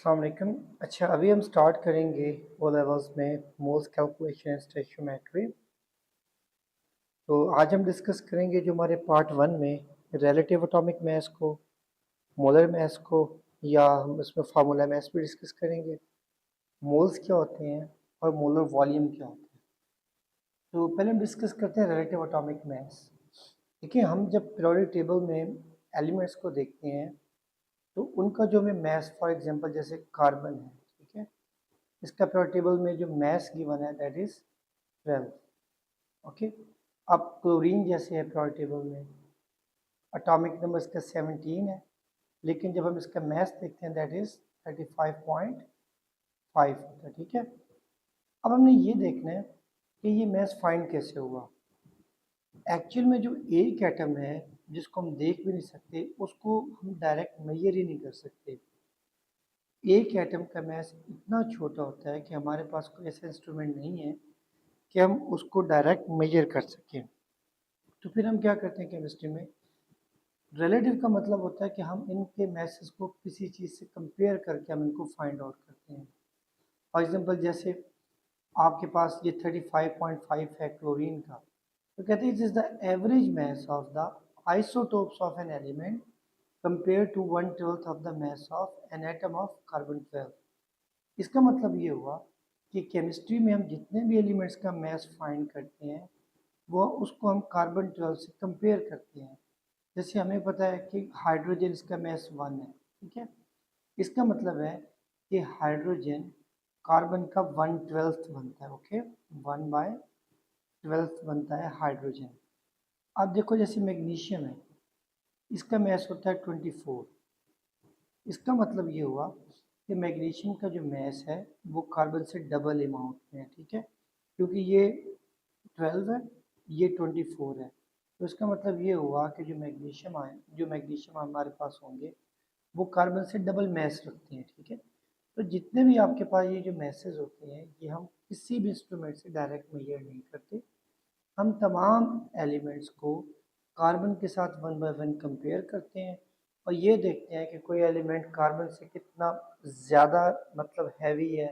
अस्सलाम वालेकुम। अच्छा, अभी हम स्टार्ट करेंगे ओ लेवल्स में मोल्स कैलकुलेशन स्टोइकियोमेट्री। तो आज हम डिस्कस करेंगे जो हमारे पार्ट 1 में रिलेटिव एटॉमिक मास को, मोलर मास को, या हम इसमें फार्मूला मास भी डिस्कस करेंगे। मोल्स क्या होते हैं और मोलर वॉल्यूम क्या होता है। तो पहले हम डिस्कस करते हैं रिलेटिव एटॉमिक मास। देखिए, हम जब पीरियोडिक टेबल में एलिमेंट्स को देखते हैं तो उनका जो हमें मास, फॉर एग्जांपल जैसे कार्बन है, ठीक है, इसका पीरियोडिक टेबल में जो मास गिवन है दैट इज 12। ओके। अब क्लोरीन जैसे है पीरियोडिक टेबल में, एटॉमिक नंबर इसका 17 है, लेकिन जब हम इसका मास देखते हैं दैट इज 35.5 होता है। ठीक है। अब हमने ये देखना है कि ये मास फाइंड कैसे हुआ। एक्चुअल में जो एक एटम है जिसको हम देख भी नहीं सकते, उसको हम डायरेक्ट मेजर ही नहीं कर सकते। एक एटम का मास इतना छोटा होता है कि हमारे पास कोई ऐसा इंस्ट्रूमेंट नहीं है कि हम उसको डायरेक्ट मेजर कर सकें। तो फिर हम क्या करते हैं केमिस्ट्री में, रिलेटिव का मतलब होता है कि हम इनके मैसेज को किसी चीज़ से कंपेयर करके हम इनको फाइंड आउट करते हैं। फॉर एग्जांपल जैसे आपके पास ये 35.5 है क्लोरीन का, तो कहते हैं it is the average mass of the isotopes of an element compare to 1/12 of the mass of an atom of carbon 12। इसका मतलब ये हुआ कि केमिस्ट्री में हम जितने भी एलिमेंट्स का मास फाइंड करते हैं वो उसको हम कार्बन 12 से कंपेयर करते हैं। जैसे हमें पता है कि हाइड्रोजन इसका मास 1 है, ठीक है, इसका मतलब है कि हाइड्रोजन कार्बन का 1/12 बनता है। ओके, 1/12 बनता है हाइड्रोजन। अब देखो जैसे मैग्नीशियम है, इसका मास होता है 24। इसका मतलब ये हुआ कि मैग्नीशियम का जो मास है वो कार्बन से डबल अमाउंट में है। ठीक है, क्योंकि ये 12 है, ये 24 है, तो इसका मतलब ये हुआ कि जो मैग्नीशियम हमारे पास होंगे वो कार्बन से डबल मास रखते हैं। ठीक है, तो जितने भी आपके पास ये जो मैसेज होते हैं ये हम किसी भी इंस्ट्रूमेंट से डायरेक्ट मेजर नहीं करते। हम तमाम एलिमेंट्स को कार्बन के साथ 1 बाय 1 कंपेयर करते हैं और ये देखते हैं कि कोई एलिमेंट कार्बन से कितना ज़्यादा मतलब हैवी है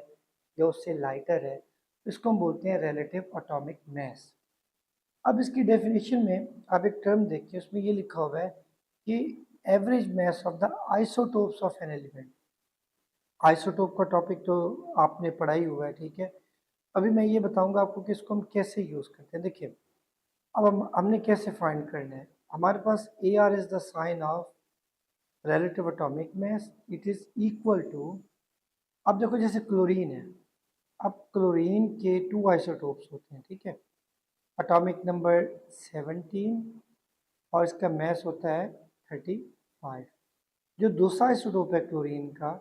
या उससे लाइटर है, तो इसको हम बोलते हैं रिलेटिव एटॉमिक मास। अब इसकी डेफिनेशन में आप एक टर्म देखिए, उसमें ये लिखा हुआ है कि average mass of the isotopes of an element. Isotope का टॉपिक तो आपने पढ़ा ही हुआ है, ठीक है। अभी मैं ये बताऊंगा आपको कि इसको हम कैसे यूज़ करते हैं। देखिए, अब हमने कैसे फाइंड करना है। हमारे पास A R is the sign of relative atomic mass, it is equal to, अब देखो जैसे क्लोरीन है, अब क्लोरीन के 2 आइसोटोप्स होते हैं, ठीक है, एटॉमिक नंबर 17 और इसका मास होता है 35। जो दूसरा आइसोटोप है क्लोरीन का,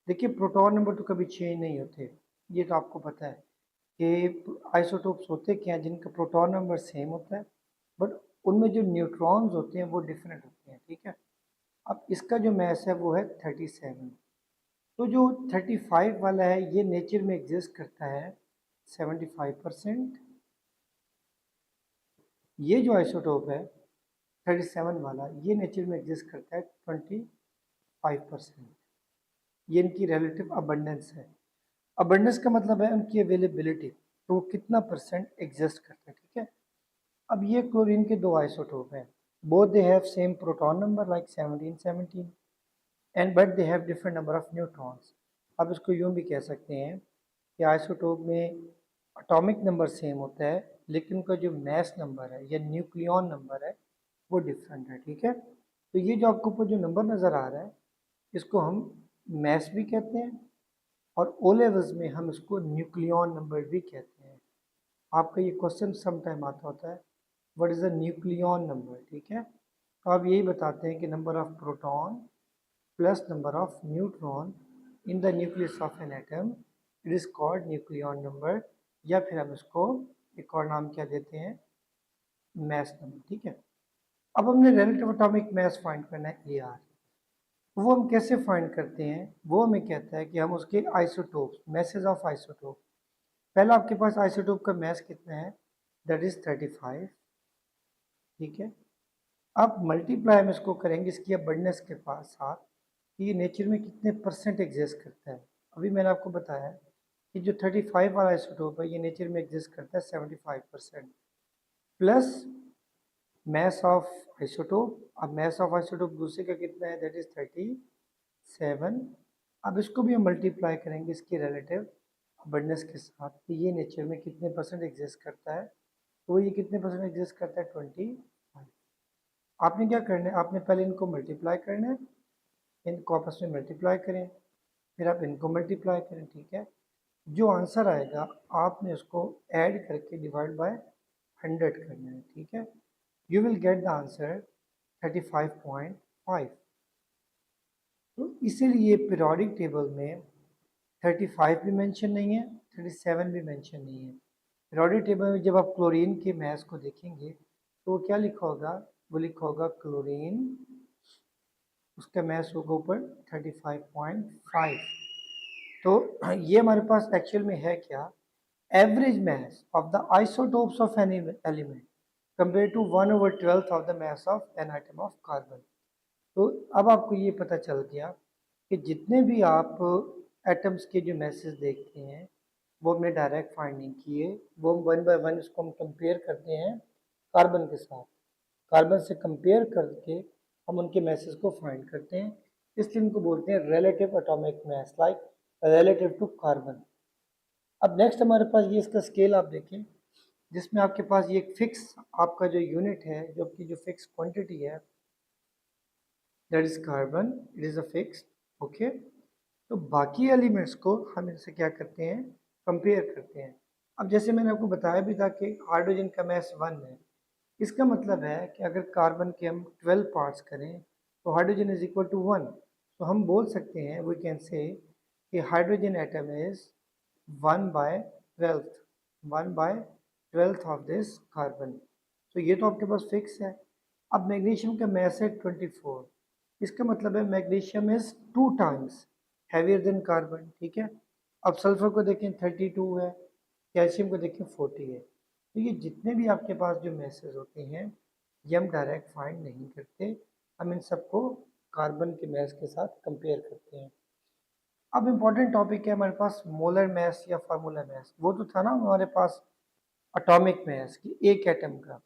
देखिए प्रोटॉन नंबर तो कभी चेंज नहीं होते, ये तो आपको पता है कि आइसोटोप्स होते क्या हैं जिनका प्रोटॉन नंबर सेम होता है, बट उनमें जो न्यूट्रॉन्स होते हैं वो डिफरेंट होते हैं। ठीक है, अब इसका जो मास है वो है 37। तो जो 35 वाला है ये नेचर में एग्जिस्ट करता है 75%। ये जो आइसोटोप है 37 वाला, ये नेचर में एग्जिस्ट करता है 25%। ये इनकी रिलेटिव अबंडेंस है। अबंडेंस का मतलब है उनकी अवेलेबिलिटी, तो वो कितना परसेंट एग्जिस्ट करता है। ठीक है, अब ये क्लोरीन के 2 आइसोटोप हैं, both they have same proton number like 17 and but they have different number of neutrons. अब इसको यूँ भी कह सकते हैं कि आइसोटोप में एटॉमिक नंबर सेम होता है लेकिन उनका जो मास नंबर है या न्यूक्लियॉन नंबर है वो डिफरेंट है। ठीक है, तो ये जो आपको ऊपर जो नंबर नज़र आ रहा है इसको हम मास भी कहते हैं और ओ लेवल्स में हम इसको न्यूक्लियॉन नंबर भी कहते हैं। आपका ये क्वेश्चन सम टाइम आता होता है, what is the nucleon number. ठीक है, तो आप यही बताते हैं कि number of proton plus number of neutron in the nucleus of an atom, it is called nucleon number, या फिर हम इसको एक और नाम क्या देते हैं, मास नंबर। ठीक है, अब हमने रिलेटिव एटॉमिक मास फाइंड करना है ए आर। वो हम कैसे फाइंड करते हैं, वो हमें कहता है कि हम उसके आइसोटोप्स, मैसेज ऑफ आइसोटोप, पहला आपके पास आइसोटोप का मास कितना है, दैट इज 35। ठीक है, अब मल्टीप्लाई हम इसको करेंगे इसकी अबंडेंस के पास साथ, कि ये नेचर में कितने परसेंट एग्जिस्ट करता है। अभी मैंने आपको बताया कि जो 35 वाला आइसोटोप है ये नेचर में एग्जिस्ट करता है 75% प्लस mass of isotope। अब mass of isotope दूसरे का कितना है, दैट इज 37। अब इसको भी हम मल्टीप्लाई करेंगे इसके रिलेटिव अबंडेंस के साथ कि ये नेचर में कितने परसेंट एग्जिस्ट करता है। तो ये कितने परसेंट एग्जिस्ट करता है, 25। आपने क्या करना है, आपने पहले इनको मल्टीप्लाई करना है, इनको आपस में मल्टीप्लाई करें, फिर आप इनको मल्टीप्लाई करें, ठीक है। जो आंसर आएगा आपने उसको ऐड करके डिवाइड बाय 100 करना है, ठीक है। You will get the answer 35.5। तो इसीलिए पीरियोडिक टेबल में 35 भी मेंशन नहीं है, 37 भी मेंशन नहीं है। पीरियोडिक टेबल में जब आप क्लोरीन के मास को देखेंगे तो वो क्या लिखा होगा, वो लिखा होगा क्लोरीन, उसका मास होगा ऊपर 35.5। तो ये हमारे पास एक्चुअल में है क्या, average mass of the isotopes of any element compared to 1/12 of the mass of an atom of carbon। तो अब आपको ये पता चल गया कि जितने भी आप एटम्स के जो मैसेज देखते हैं वो हमने डायरेक्ट फाइंड नहीं किए, वो वन बाय वन इसको हम कंपेयर करते हैं कार्बन के साथ, कार्बन से कंपेयर करके हम उनके मैसेज को फाइंड करते हैं, इसलिए इनको बोलते हैं relative atomic mass, like relative to carbon. अब नेक्स्ट हमारे पास ये इसका स्केल आप देखें, जिसमें आपके पास ये एक फिक्स आपका जो यूनिट है, जो आपकी जो फिक्स क्वांटिटी है, that is carbon, it is a fix, okay. तो बाकी एलिमेंट्स को हम इनसे क्या करते हैं, कंपेयर करते हैं। अब जैसे मैंने आपको बताया भी था कि हाइड्रोजन का मास 1 है, इसका मतलब है कि अगर कार्बन के हम 12 पार्ट्स करें तो हाइड्रोजन इज इक्वल टू 1। तो हम बोल सकते हैं, वी कैन से कि hydrogen atom is 1/12, 1/12 of this carbon. तो ये तो आपके पास फिक्स है। अब मैग्नीशियम का मास है 24, इसका मतलब है magnesium is 2 times heavier than carbon, ठीक है। अब सल्फर को देखें 32 है, कैल्शियम को देखें 40 है। तो ये जितने भी आपके पास जो मैसेज होते हैं ये हम डायरेक्ट फाइंड नहीं करते, हम इन सबको कार्बन के मैस के साथ कंपेयर करते हैं। अब इम्पॉर्टेंट टॉपिक है हमारे पास मोलर मैस या फार्मूला मैस। वो तो था ना हमारे पास एटॉमिक मैस की एक एटम का।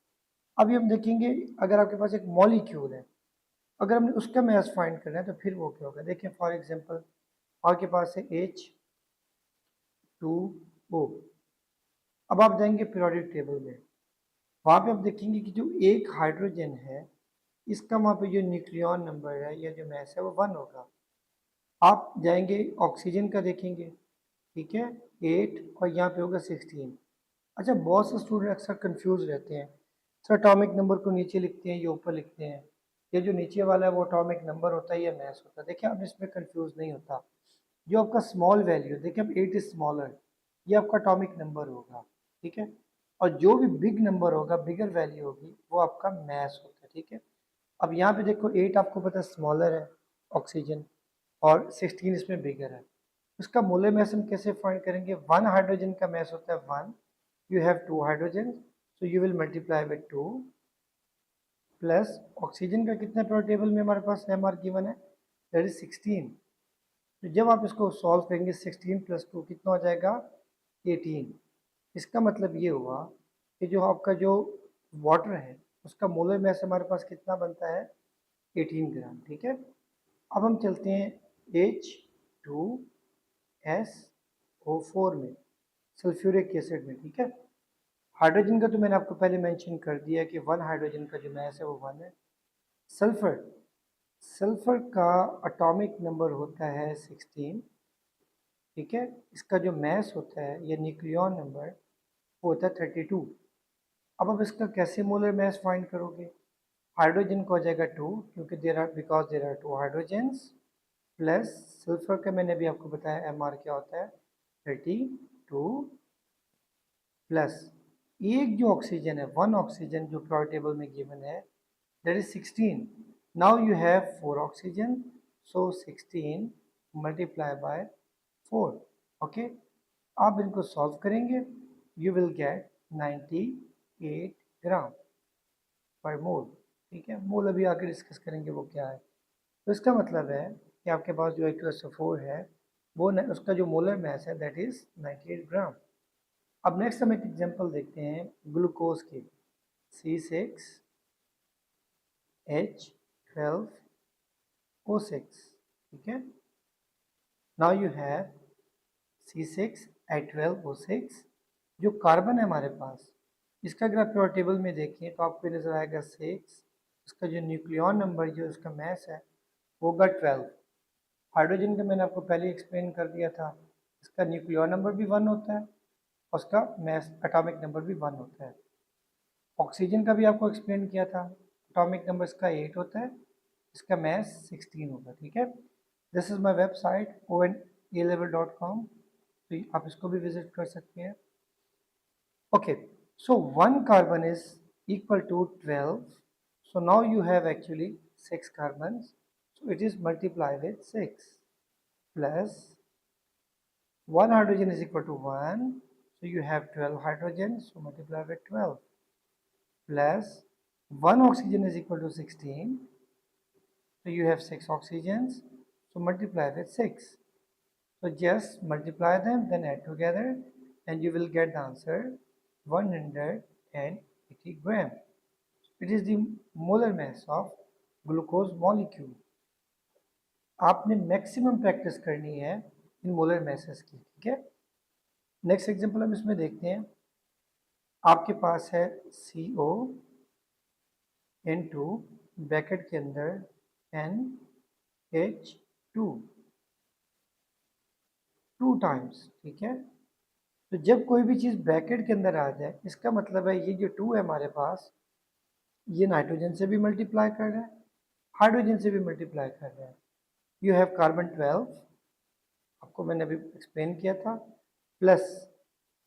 अभी हम देखेंगे अगर आपके पास एक मॉलिक्यूल है, अगर हमने उसका मैस फाइंड करना है तो फिर वो क्या होगा। देखिए फॉर एग्जांपल आपके पास है H2O। अब आप जाएंगे पीरियोडिक टेबल में, वहाँ पे आप देखेंगे कि जो एक हाइड्रोजन है इसका वहाँ पे जो न्यूक्लियॉन नंबर है या जो मैस है वो 1 होगा। आप जाएंगे ऑक्सीजन का देखेंगे, ठीक है, 8 और यहाँ पे होगा 16। अच्छा बहुत से स्टूडेंट अक्सर कंफ्यूज रहते हैं, सर एटॉमिक नंबर को नीचे लिखते हैं या ऊपर लिखते हैं, ये जो नीचे वाला है वो एटॉमिक नंबर होता है या मैस होता है। देखिए आप इसमें कंफ्यूज नहीं होता, जो आपका स्मॉल वैल्यू देखिए अब 8 इज स्मॉलर, ये आपका एटॉमिक नंबर होगा, ठीक है। और जो भी बिग नंबर होगा, बिगर वैल्यू होगी, वो आपका मैस होता है, ठीक है। अब यहाँ पे देखो 8 आपको पता है स्मॉलर है ऑक्सीजन और 16 इसमें बिगर है। उसका मोलर मैस हम कैसे फाइंड करेंगे, 1 हाइड्रोजन का मैस होता है 1, you have 2 hydrogen, so you will multiply with 2 plus oxygen का कितना पर टेबल में हमारे पास एम आर गिवन है, दैट इज 16। तो जब आप इसको सॉल्व करेंगे 16 + 2 कितना हो जाएगा 18। इसका मतलब ये हुआ कि जो आपका जो वाटर है उसका मोलर मैस हमारे पास कितना बनता है 18 ग्राम, ठीक है। अब हम चलते हैं H2SO4 में, सल्फ्यूरिक एसिड में, ठीक है। हाइड्रोजन का तो मैंने आपको पहले मेंशन कर दिया कि 1 हाइड्रोजन का जो मैस है वो 1 है। सल्फर, सल्फर का एटॉमिक नंबर होता है 16, ठीक है। इसका जो मैस होता है या न्यूक्लियॉन नंबर वो होता है 32। अब आप इसका कैसे मोलर मैस फाइंड करोगे, हाइड्रोजन का हो जाएगा 2 क्योंकि because there are 2 hydrogens, plus sulphur का मैंने अभी आपको बताया एम आर क्या होता है 32, प्लस एक जो ऑक्सीजन है 1 ऑक्सीजन जो पीरियोडिक टेबल में गिवन है that is 16। Now you have 4 oxygen, so 16 multiply by 4, okay. आप इनको सॉल्व करेंगे, यू विल गेट 98 ग्राम पर मोल, ठीक है। मोल अभी आगे डिस्कस करेंगे वो क्या है। तो इसका मतलब है कि आपके पास जो H2SO4 है वो उसका जो मोलर मास है दैट इज 98 ग्राम। अब नेक्स्ट हम एक एग्जांपल देखते हैं ग्लूकोज की, C6H12O6, ठीक है। नाउ यू हैव C6H12O6, जो कार्बन है हमारे पास, इसका अगर आप प्योर टेबल में देखें तो आपको नजर आएगा 6, इसका जो न्यूक्लियॉन नंबर जो इसका मास है वो होगा 12। हाइड्रोजन का मैंने आपको पहले एक्सप्लेन कर दिया था, इसका न्यूक्लियॉन नंबर भी 1 होता है और उसका मास एटॉमिक नंबर भी 1 होता है। ऑक्सीजन का भी आपको एक्सप्लेन किया था, एटॉमिक नंबर इसका 8 होता है, इसका मास 16 होगा, ठीक है। This is my website ONAlevel.com, तो आप इसको भी विजिट कर सकते हैं। Okay, so 1 carbon is equal to 12, so now you have actually 6 carbons, so it is multiplied with 6, plus 1 hydrogen is equal to 1, so you have 12 hydrogens, so multiply with 12, plus 1 oxygen is equal to 16, so you have 6 oxygens, so multiply with 6. So just multiply them, then add together, and you will get the answer 180 gram. It is the molar mass of glucose molecule. आपने maximum practice करनी है इन molar messes की, ठीक है। Next example हम इसमें देखते हैं। आपके पास है CO ब्रैकेट के अंदर NH2 2 टाइम्स, ठीक है। तो जब कोई भी चीज़ ब्रैकेट के अंदर आ जाए इसका मतलब है ये जो 2 है हमारे पास, ये नाइट्रोजन से भी मल्टीप्लाई कर रहा है, हाइड्रोजन से भी मल्टीप्लाई कर रहा है। यू हैव कार्बन 12, आपको मैंने अभी एक्सप्लेन किया था, प्लस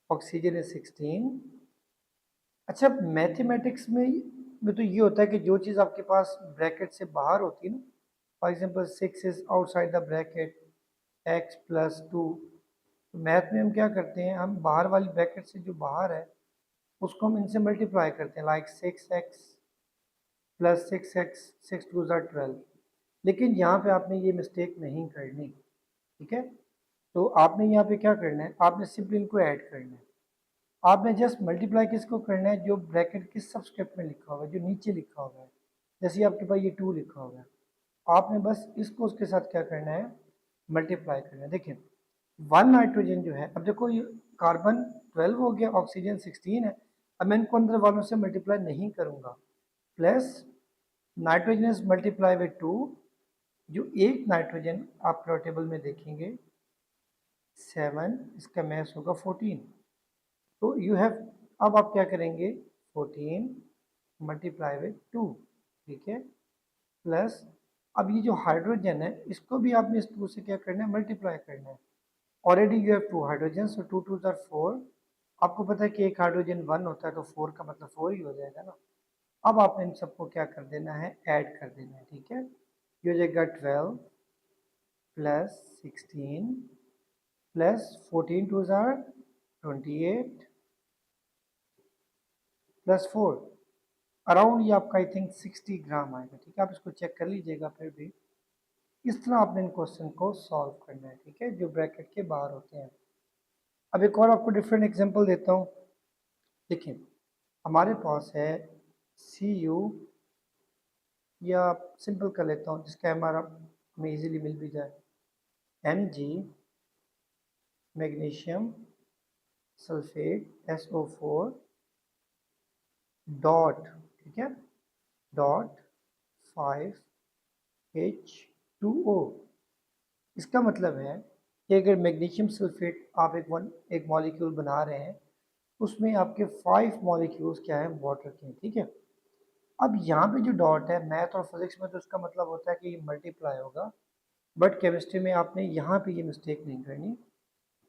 ऑक्सीजन इज 16। अच्छा, मैथमेटिक्स में तो ये होता है कि जो चीज़ आपके पास ब्रैकेट से बाहर होती है ना, for example 6 is outside the bracket, x plus 2, तो मैथ में हम क्या करते हैं, हम बाहर वाली ब्रैकेट से जो बाहर है उसको हम इनसे मल्टीप्लाई करते हैं, लाइक 6x प्लस 6x, 6 2 ज़ार 12। लेकिन यहाँ पे आपने ये मिस्टेक नहीं करनी, ठीक है। तो आपने यहाँ पे क्या करना है, आपने सिंपली इनको ऐड करना है। आपने जस्ट मल्टीप्लाई किसको करना है, जो ब्रैकेट के सबस्क्रिप्ट में लिखा होगा, जो नीचे लिखा होगा, जैसे आपके पास ये 2 लिखा होगा, आपने बस इसको उसके साथ क्या करना है, मल्टीप्लाई करना है। देखिए 1 नाइट्रोजन जो है, अब देखो ये कार्बन 12 हो गया, ऑक्सीजन 16 है, अब मैं इनको अंदर वालों से मल्टीप्लाई नहीं करूँगा, plus nitrogen is multiply with 2, जो एक नाइट्रोजन आप प्लॉट टेबल में देखेंगे 7, इसका मास होगा 14, तो यू हैव, अब आप क्या करेंगे 14 मल्टीप्लाई विद 2, ठीक है, प्लस अब ये जो हाइड्रोजन है इसको भी आपने इस 2 से क्या करना है, मल्टीप्लाई करना है। ऑलरेडी यू हैव 2 हाइड्रोजन, सो 2 2 ज़ार 4, आपको पता है कि एक हाइड्रोजन 1 होता है तो 4 का मतलब 4 ही हो जाएगा ना। अब आपने इन सबको क्या कर देना है, ऐड कर देना है, ठीक है। ये हो जाएगा 12 प्लस 16 प्लस 14 2 ज़ार 28 प्लस 4, अराउंड ये आपका आई थिंक 60 ग्राम आएगा, ठीक है। आप इसको चेक कर लीजिएगा, फिर भी इस तरह आपने इन क्वेश्चन को सॉल्व करना है, ठीक है, जो ब्रैकेट के बाहर होते हैं। अब एक और आपको डिफरेंट एग्जांपल देता हूँ। देखिए हमारे पास है Cu, या सिंपल कर लेता हूँ जिसका हमारा हमें इजीली मिल भी जाए, Mg magnesium sulphate SO4 dot, ठीक है, डॉट 5H2O। इसका मतलब है कि अगर मैग्नीशियम सल्फेट आप एक मॉलिक्यूल बना रहे हैं, उसमें आपके 5 मॉलिक्यूल्स क्या है, वाटर के, ठीक है। अब यहाँ पे जो डॉट है, मैथ और फिजिक्स में तो इसका मतलब होता है कि ये मल्टीप्लाई होगा, बट केमिस्ट्री में आपने यहाँ पे ये मिस्टेक नहीं करनी।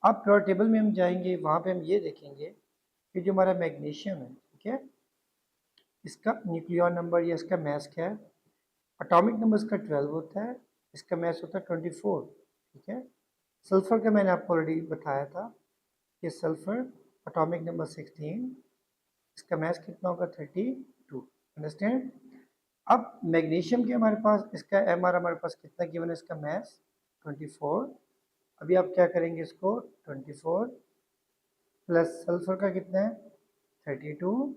अब प्योर टेबल में हम जाएंगे, वहाँ पे हम ये देखेंगे कि जो हमारा मैग्नीशियम है, ठीक है, इसका न्यूक्लियॉन नंबर या इसका मास क्या है, एटॉमिक नंबर इसका 12 होता है, इसका मास होता है 24, ठीक है। सल्फर का मैंने आपको ऑलरेडी बताया था कि सल्फर एटॉमिक नंबर 16, इसका मास कितना होगा 32, अंडरस्टैंड। अब मैग्नीशियम के हमारे पास इसका एमआर हमारे पास कितना गिवन है, इसका मैस 24। अभी आप क्या करेंगे, इसको 24 प्लस सल्फर का कितना है 32,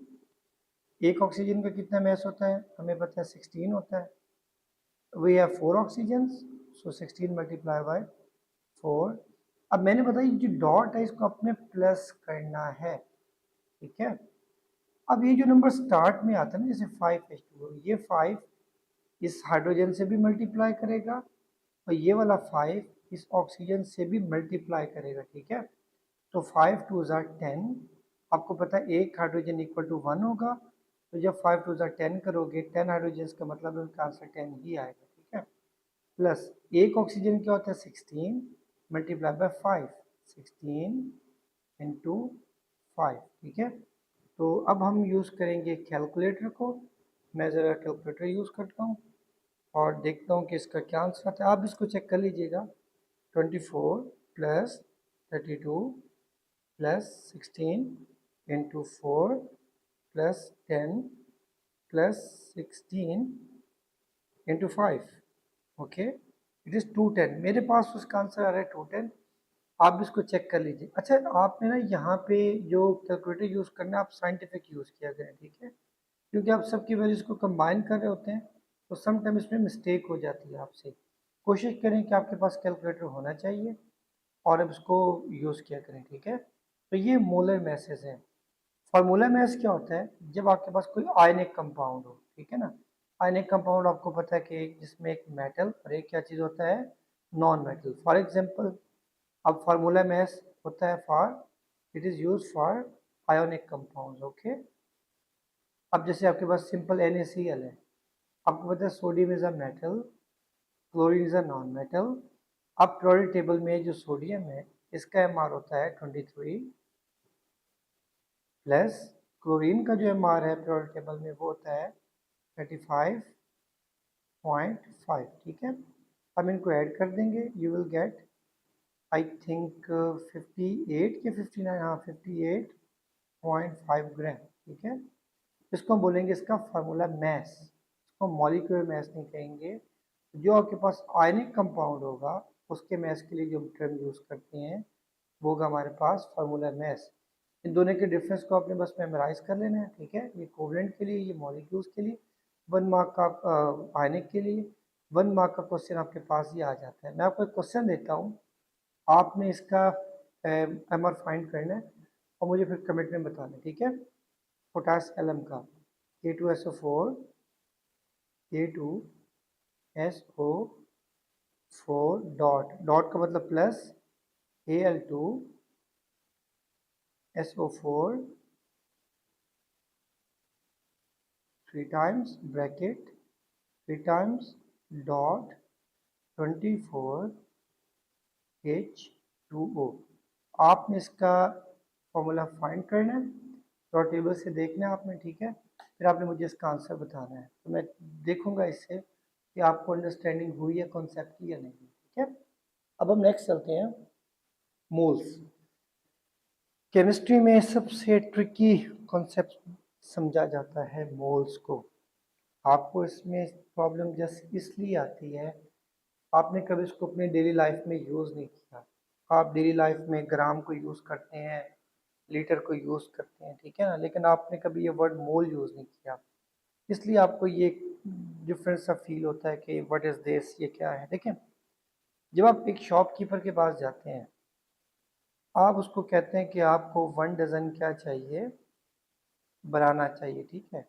एक ऑक्सीजन का कितना मैस होता है हमें पता है 16 होता है, we have 4 oxygens, so 16 multiply by 4। अब मैंने बताया जो डॉट है इसको अपने प्लस करना है, ठीक है। अब ये जो नंबर स्टार्ट में आता है ना, जैसे 5H2, ये 5 इस हाइड्रोजन से भी मल्टीप्लाई करेगा और ये वाला 5 इस ऑक्सीजन से भी मल्टीप्लाई करेगा, ठीक है। तो 5 2 ज़ा 10, आपको पता है एक हाइड्रोजन इक्वल टू 1 होगा, तो जब 5 2 ज़ा 10 करोगे 10 हाइड्रोजन का मतलब उनका आंसर 10 ही आएगा, ठीक है। प्लस एक ऑक्सीजन क्या होता है 16 मल्टीप्लाई बाय 5, 16 इंटू 5, ठीक है। तो अब हम यूज़ करेंगे कैलकुलेटर को, मैं ज़रा कैलकुलेटर यूज़ करता हूँ और देखता हूँ कि इसका क्या आंसर आता है। आप इसको चेक कर लीजिएगा, 24 plus 32 plus 16 into 4 plus 10 plus 16 into 5, okay, it is 210। मेरे पास उसका आंसर आ रहा है 210। आप भी इसको चेक कर लीजिए। अच्छा, आपने ना यहाँ पे जो कैलकुलेटर यूज़ करना है आप साइंटिफिक यूज़ किया करें, ठीक है, क्योंकि आप सबकी वैल्यूज़ को कंबाइन कर रहे होते हैं तो समटाइम इसमें मिस्टेक हो जाती है आपसे। कोशिश करें कि आपके पास कैलकुलेटर होना चाहिए और अब इसको यूज़ किया करें, ठीक है। तो ये मोलर मैसेज है। फार्मूला मैस क्या होता है, जब आपके पास कोई आयनिक कंपाउंड हो, ठीक है ना। आयनिक कंपाउंड आपको पता है कि जिसमें एक मेटल और एक क्या चीज़ होता है नॉन मेटल। फॉर एग्जांपल, अब फार्मूला मैस होता है for, it is use for ionic compounds, okay. अब जैसे आपके पास सिंपल NaCl है, आपको पता है sodium is a metal, chlorine is a non metal. अब पीरियोडिक टेबल में जो सोडियम है इसका MR होता है 23 प्लस क्लोरीन का जो MR है पीरियोडिक टेबल में वो होता है 35.5, ठीक है। हम इनको ऐड कर देंगे, you will get I think 58 या 59, हाँ 58.5 ग्राम, ठीक है। इसको हम बोलेंगे इसका फार्मूला मैस, इसको मॉलिक्यूलर मैस नहीं कहेंगे। जो आपके पास आयनिक कंपाउंड होगा उसके मैस के लिए जो टर्म यूज़ करते हैं वो होगा हमारे पास फार्मूला मैस। इन दोनों के डिफरेंस को आपने बस मेमोराइज कर लेना है, ठीक है। ये कोवलेंट के लिए, ये मॉलिक्यूल्स के लिए 1 मार्क का, आयनिक के लिए 1 मार्क का क्वेश्चन आपके पास ही आ जाता है। मैं आपको एक क्वेश्चन देता हूँ, आपने इसका MR फाइंड करना है और मुझे फिर कमेंट में बताना है, ठीक है। पोटास एलम का K2SO4, K2SO4 डॉट, डॉट का मतलब plus, Al2SO4 3 times bracket 3 times dot 24H2O। आपने इसका फॉर्मूला फाइंड करना है, तो टेबल से देखना है आपने, ठीक है। फिर आपने मुझे इसका आंसर बताना है, तो मैं देखूंगा इससे कि आपको अंडरस्टैंडिंग हुई है कॉन्सेप्ट की या नहीं, ठीक है। अब हम नेक्स्ट चलते हैं, मोल्स। केमिस्ट्री में सबसे ट्रिकी कॉन्सेप्ट समझा जाता है मोल्स को। आपको इसमें प्रॉब्लम जस्ट इसलिए आती है, आपने कभी इसको अपने डेली लाइफ में यूज़ नहीं किया। आप डेली लाइफ में ग्राम को यूज़ करते हैं, लीटर को यूज़ करते हैं, ठीक है ना, लेकिन आपने कभी ये वर्ड मोल यूज़ नहीं किया, इसलिए आपको ये डिफरेंस सा फील होता है कि व्हाट इज़ दिस, ये क्या है। देखें, जब आप एक शॉपकीपर के पास जाते हैं, आप उसको कहते हैं कि आपको 1 डज़न क्या चाहिए, बनाना चाहिए, ठीक है।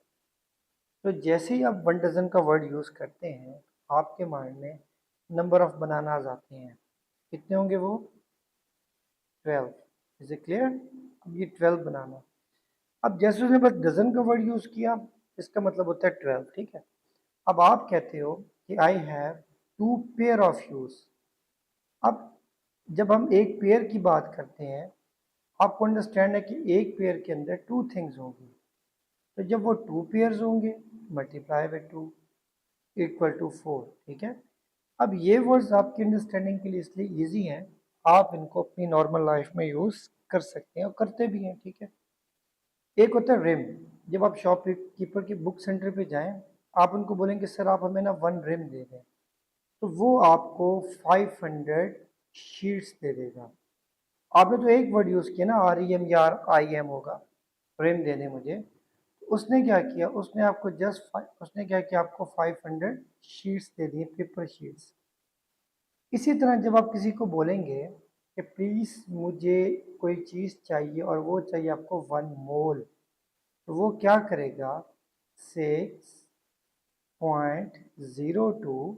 तो जैसे ही आप 1 डज़न का वर्ड यूज़ करते हैं आपके माइंड में नंबर ऑफ बनानाज आते हैं। कितने होंगे वो, 12। Is it clear? अब ये 12 बनाना, अब जैसे उसने बस डज़न का वर्ड यूज़ किया इसका मतलब होता है 12, ठीक है। अब आप कहते हो कि I have 2 pair of shoes. अब जब हम एक पेयर की बात करते हैं, आपको अंडरस्टैंड है कि एक पेयर के अंदर 2 थिंग्स होंगी, तो जब वो 2 पेयर्स होंगे मल्टीप्लाई बाय 2 इक्वल टू 4, ठीक है। अब ये वर्ड्स आपकी अंडरस्टैंडिंग के लिए इसलिए ईजी हैं, आप इनको अपनी नॉर्मल लाइफ में यूज़ कर सकते हैं और करते भी हैं, ठीक है। एक होता है रिम, जब आप शॉपकीपर की बुक सेंटर पे जाएं आप उनको बोलेंगे सर आप हमें ना 1 रिम दे दें, तो वो आपको 500 शीट्स दे देगा। आपने तो एक वर्ड यूज़ किया ना, REM या IM होगा, रिम दे दें मुझे। उसने क्या किया, उसने आपको उसने क्या किया, आपको 500 शीट्स दे दिए, पेपर शीट्स। इसी तरह जब आप किसी को बोलेंगे कि प्लीज़ मुझे कोई चीज़ चाहिए और वो चाहिए आपको 1 मोल, तो वो क्या करेगा, 6.02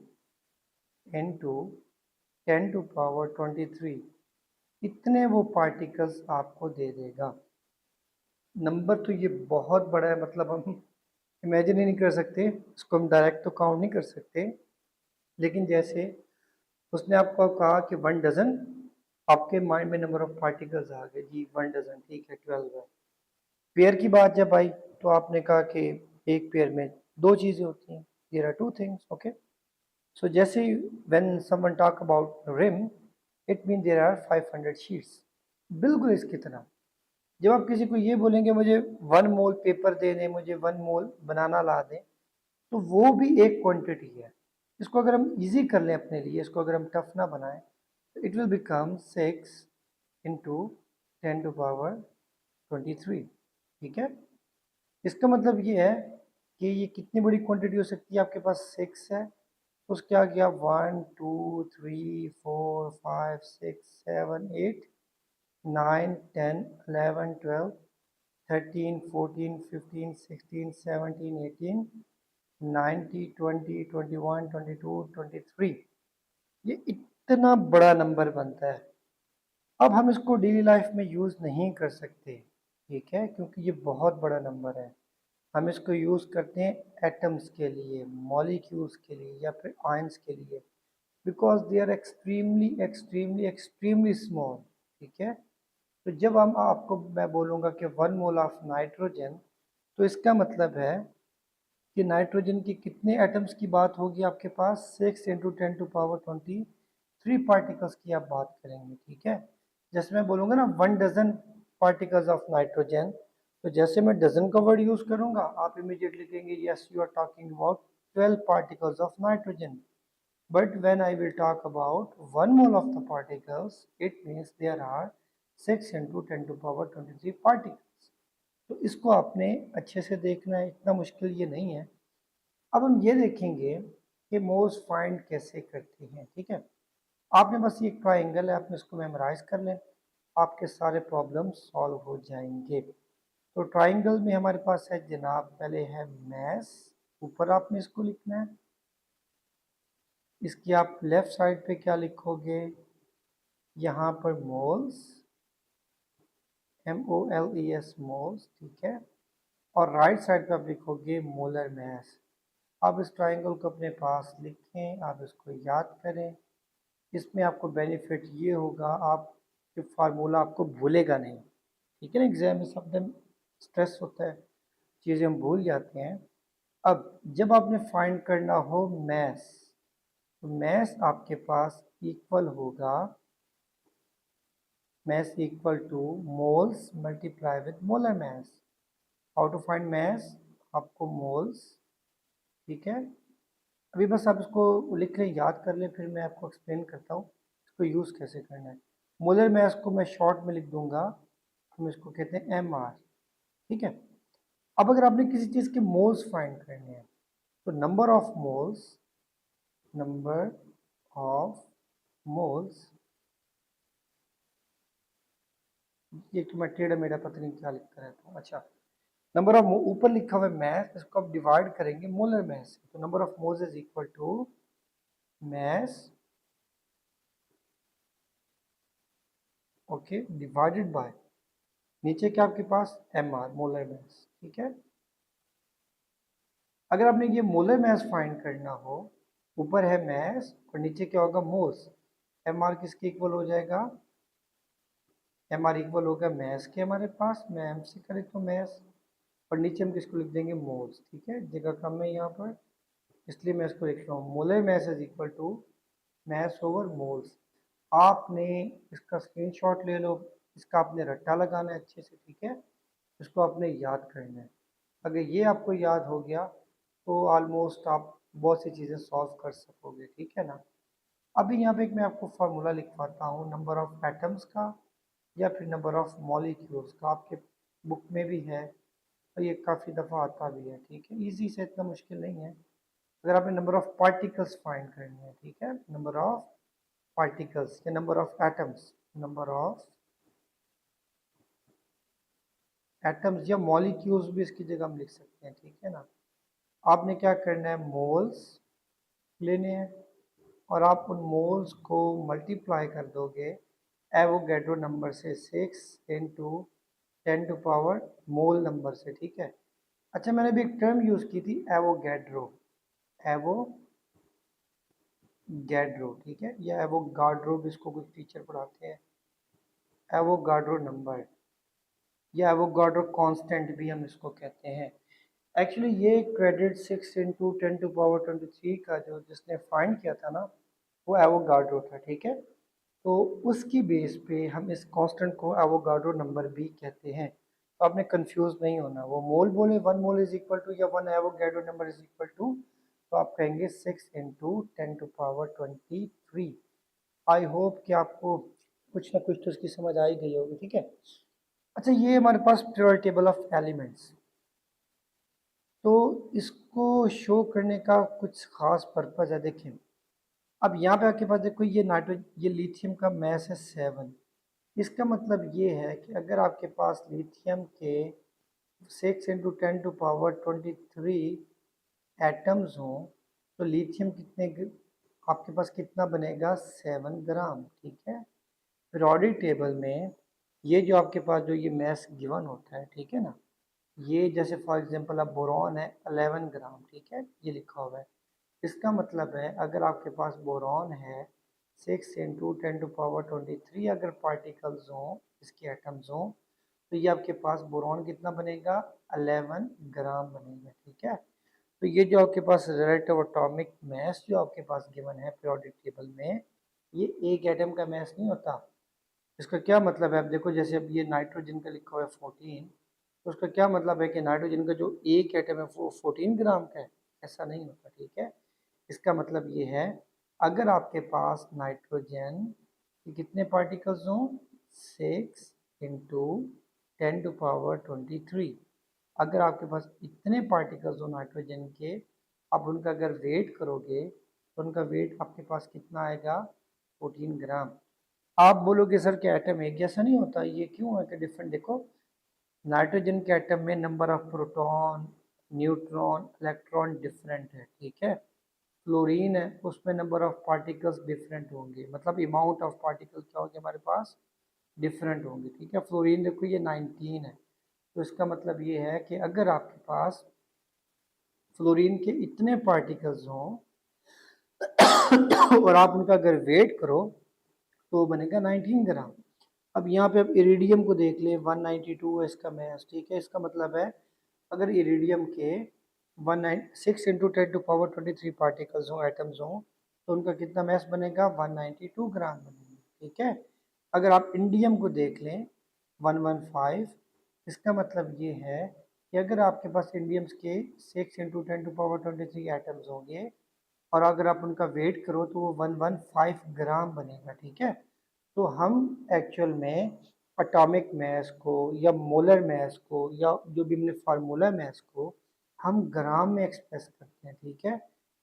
इंटू 10⁻23, इतने वो पार्टिकल्स आपको दे देगा। नंबर तो ये बहुत बड़ा है, मतलब हम इमेजिन ही नहीं कर सकते, इसको हम डायरेक्ट तो काउंट नहीं कर सकते। लेकिन जैसे उसने आपको कहा कि 1 डजन, आपके माइंड में नंबर ऑफ पार्टिकल्स आ गए जी, 1 डजन, ठीक है 12 है। पेयर की बात जब आई तो आपने कहा कि एक पेयर में 2 चीज़ें होती हैं, there are 2 things, okay. So जैसे when someone talk about ream, it mean there are 500 sheets. बिल्कुल इसकी तरह जब आप किसी को ये बोलेंगे मुझे 1 मोल पेपर दे दें, मुझे 1 मोल बनाना ला दें, तो वो भी एक क्वांटिटी है। इसको अगर हम इजी कर लें अपने लिए, इसको अगर हम टफ ना बनाएं, तो इट विल बिकम 6 इंटू 10⁻23, ठीक है। इसका मतलब ये है कि ये कितनी बड़ी क्वांटिटी हो सकती है, आपके पास 6 है तो उसके आगे आप 1 2 3 4 5 6 7 8 9 10 11 12 13 14 15 16 17 18 19 20 21 22 23, ये इतना बड़ा नंबर बनता है। अब हम इसको डेली लाइफ में यूज़ नहीं कर सकते, ठीक है, क्योंकि ये बहुत बड़ा नंबर है। हम इसको यूज़ करते हैं एटम्स के लिए, मॉलिक्यूल्स के लिए या फिर आयंस के लिए, because they are extremely extremely extremely small, ठीक है। तो जब हम आपको मैं बोलूँगा कि 1 मोल ऑफ नाइट्रोजन, तो इसका मतलब है कि नाइट्रोजन की कितने एटम्स की बात होगी आपके पास, 6 इंटू 10⁻23 पार्टिकल्स की आप बात करेंगे, ठीक है। जैसे मैं बोलूँगा ना 1 डजन पार्टिकल्स ऑफ नाइट्रोजन, तो जैसे मैं डजन का वर्ड यूज़ करूँगा, आप इमीडिएटली कहेंगे yes you are talking about 12 particles of nitrogen. But when I will talk about 1 mole of the particles, it means there are 6 into 10 to power 23 particles. तो इसको आपने अच्छे से देखना है, इतना मुश्किल ये नहीं है। अब हम ये देखेंगे कि मोल्स फाइंड कैसे करते हैं, ठीक है। आपने बस ये ट्राइंगल है, आपने इसको मेमोराइज कर लें, आपके सारे प्रॉब्लम सॉल्व हो जाएंगे। तो ट्राइंगल में हमारे पास है जनाब, पहले है मैस, ऊपर आपने इसको लिखना है। इसकी आप लेफ्ट साइड पे क्या लिखोगे, यहाँ पर मोल्स, MOLES मोल्स, ठीक है। और राइट साइड पे आप लिखोगे मोलर मैस। आप इस ट्राइंगल को अपने पास लिखें, आप इसको याद करें। इसमें आपको बेनिफिट ये होगा, आप ये फार्मूला आपको भूलेगा नहीं, ठीक है ना। एग्जाम में सब दिन स्ट्रेस होता है, चीज़ें हम भूल जाते हैं। अब जब आपने फाइंड करना हो मैस, तो मैस आपके पास इक्वल होगा, mass equal to moles multiply with molar mass. How to find mass, आपको moles, ठीक है। अभी बस आप इसको लिख लें, याद कर लें, फिर मैं आपको एक्सप्लेन करता हूँ इसको यूज़ कैसे करना है। मोलर मैस को मैं शॉर्ट में लिख दूंगा, हम इसको कहते हैं MR, ठीक है। अब अगर आपने किसी चीज़ के मोल्स फाइंड करने हैं, तो number of moles, number of moles, ये तो मैं टेढ़ा मेढ़ा पता नहीं क्या लिखता रहता हूँ, अच्छा। नंबर ऑफ, ऊपर लिखा हुआ है मैस, इसको आप डिवाइड करेंगे मोलर मैस से, तो number of moles is equal to mass, okay, divided by, नीचे क्या आपके पास MR, मोलर मैस, ठीक है। अगर आपने ये मोलर मैस फाइंड करना हो, ऊपर है मैस और नीचे क्या होगा, मोल्स। MR किसके इक्वल हो जाएगा, MR इक्वल होगा मैस के, हमारे पास मैं M से करे तो मैस, और नीचे हम किसको लिख देंगे, मोल्स, ठीक है। जगह कम है यहाँ पर, इसलिए मैं इसको लिख रहा हूँ molar mass is equal to mass over moles. आपने इसका स्क्रीनशॉट ले लो, इसका आपने रट्टा लगाना है अच्छे से, ठीक है। इसको आपने याद करना है। अगर ये आपको याद हो गया, तो ऑलमोस्ट आप बहुत सी चीज़ें सॉल्व कर सकोगे, ठीक है ना। अभी यहाँ पे एक मैं आपको फार्मूला लिखवाता हूँ नंबर ऑफ एटम्स का या फिर नंबर ऑफ मॉलिक्यूल्स का, आपके बुक में भी है और ये काफ़ी दफ़ा आता भी है, ठीक है। इजी से, इतना मुश्किल नहीं है। अगर आपने नंबर ऑफ पार्टिकल्स फाइंड करनी है, ठीक है, नंबर ऑफ पार्टिकल्स या number of atoms, number of atoms या मॉलिक्यूल्स भी इसकी जगह हम लिख सकते हैं, ठीक है ना। आपने क्या करना है, मोल्स लेने हैं और आप उन मोल्स को मल्टीप्लाई कर दोगे एवोगैड्रो नंबर से, 6 × 10⁻⁴ मोल नंबर से, ठीक है। अच्छा, मैंने भी एक टर्म यूज़ की थी एवोगैड्रो, एवोगैड्रो, ठीक है, या एवोगाड्रो भी इसको कुछ टीचर पढ़ाते हैं, एवोगाड्रो नंबर या एवोगाड्रो कांस्टेंट भी हम इसको कहते हैं। एक्चुअली ये क्रेडिट 6 × 10⁻23 का जो जिसने फाइंड किया था ना, वो एवोगाड्रो था, ठीक है। तो उसकी बेस पे हम इस कांस्टेंट को एवोगाड्रो नंबर भी कहते हैं। तो आपने कंफ्यूज नहीं होना, वो मोल बोले 1 मोल इज इक्वल टू या 1 Avogadro number is equal to, तो आप कहेंगे 6 × 10⁻23। आई होप कि आपको कुछ ना कुछ तो इसकी समझ आ ही गई होगी, ठीक है। अच्छा, ये हमारे पास पीरियोडिक टेबल ऑफ एलिमेंट्स, तो इसको शो करने का कुछ खास पर्पज़ है। देखें, अब यहाँ पे आपके पास देखो, ये लिथियम का मैस है 7। इसका मतलब ये है कि अगर आपके पास लिथियम के 6 × 10⁻23 एटम्स हों, तो लिथियम आपके पास कितना बनेगा, 7 ग्राम, ठीक है। पीरियोडिक टेबल में ये जो आपके पास जो ये मैस गिवन होता है, ठीक है ना, ये जैसे फॉर एग्जांपल अब बोरॉन है 11 ग्राम, ठीक है, ये लिखा हुआ है। इसका मतलब है अगर आपके पास बोरॉन है 6 × 10⁻23 अगर पार्टिकल्स हों, इसके एटम्स हों, तो ये आपके पास बोरॉन कितना बनेगा, 11 ग्राम बनेगा, ठीक है। तो ये जो आपके पास रिलेटिव एटॉमिक मास जो आपके पास गिवन है पीरियोडिक टेबल में, ये एक एटम का मास नहीं होता। इसका क्या मतलब है, अब देखो, जैसे अब ये नाइट्रोजन का लिखा हुआ है 14, तो उसका क्या मतलब है कि नाइट्रोजन का जो एक एटम है वो 14 ग्राम का है, ऐसा नहीं होता, ठीक है। इसका मतलब ये है, अगर आपके पास नाइट्रोजन के कितने पार्टिकल्स हों, 6 × 10⁻23, अगर आपके पास इतने पार्टिकल्स हो नाइट्रोजन के, आप उनका अगर वेट करोगे तो उनका वेट आपके पास कितना आएगा, 14 ग्राम। आप बोलोगे सर कि एटम एक जैसा नहीं होता, ये क्यों है कि डिफरेंट, देखो, नाइट्रोजन के एटम में number of proton, neutron, electron different है, ठीक है। फ्लोरीन है, उसमें नंबर ऑफ पार्टिकल्स डिफरेंट होंगे, मतलब अमाउंट ऑफ पार्टिकल्स क्या होंगे हमारे पास, डिफरेंट होंगे, ठीक है। फ्लोरीन देखो ये 19 है, तो इसका मतलब ये है कि अगर आपके पास फ्लोरीन के इतने पार्टिकल्स हों और आप उनका अगर वेट करो तो बनेगा 19 ग्राम। अब यहाँ पे आप इरिडियम को देख लें, 192 है इसका मास, ठीक है। इसका मतलब है अगर इरिडियम के 6 × 10⁻23 पार्टिकल्स हों, एटम्स हों, तो उनका कितना मास बनेगा, 192 ग्राम बनेगा, ठीक है। अगर आप इंडियम को देख लें 115, इसका मतलब ये है कि अगर आपके पास इंडियम्स के 6 × 10⁻23 एटम्स होंगे और अगर आप उनका वेट करो तो वो 115 ग्राम बनेगा, ठीक है। तो हम एक्चुअल में एटॉमिक मास को या मोलर मास को या जो भी हमने फार्मूला मास को हम ग्राम में एक्सप्रेस करते हैं, ठीक है।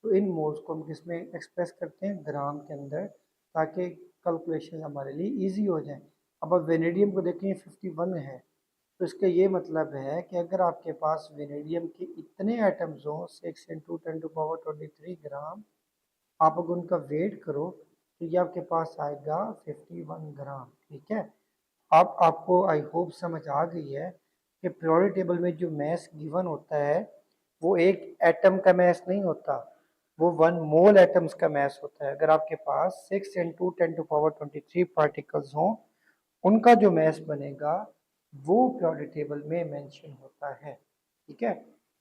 तो इन मोल्स को हम किस में एक्सप्रेस करते हैं, ग्राम के अंदर, ताकि कैलकुलेशन हमारे लिए इजी हो जाए। अब आप वेनेडियम को देखें 51 है, तो इसका ये मतलब है कि अगर आपके पास वेनेडियम के इतने एटम्स हों 6 × 10⁻23 ग्राम, आप अगर उनका वेट करो तो ये आपके पास आएगा 51 ग्राम, ठीक है। अब आपको आई होप समझ आ गई है कि पीरियोडिक टेबल में जो मास गिवन होता है वो एक एटम का मास नहीं होता, वो 1 मोल एटम्स का मास होता है। अगर आपके पास 6 × 10⁻23 पार्टिकल्स हों, उनका जो मास बनेगा वो पीरियोडिक टेबल में मेंशन होता है, ठीक है।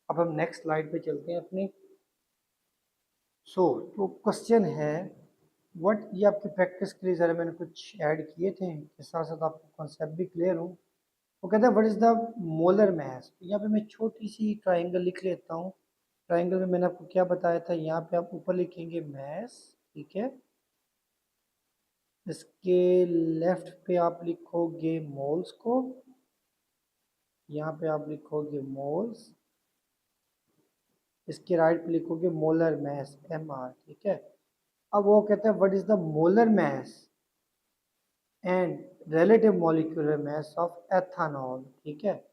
अब हम नेक्स्ट स्लाइड पे चलते हैं अपनी। तो क्वेश्चन है व्हाट, ये आपकी प्रैक्टिस के लिए ज़रा मैंने कुछ ऐड किए थे के साथ साथ आपको कॉन्सेप्ट भी क्लियर हो। वो कहता है what is the molar mass, तो यहाँ पे मैं छोटी सी ट्राइंगल लिख लेता हूँ, ट्राइंगल में मैंने आपको क्या बताया था, यहाँ पे आप ऊपर लिखेंगे मैस, ठीक है। इसके लेफ्ट पे आप लिखोगे मोल्स को, यहाँ पे आप लिखोगे मोल्स, इसके राइट पे लिखोगे मोलर मैस, MR, ठीक है। अब वो कहते हैं what is the molar mass and relative molecular mass of ethanol, ठीक है।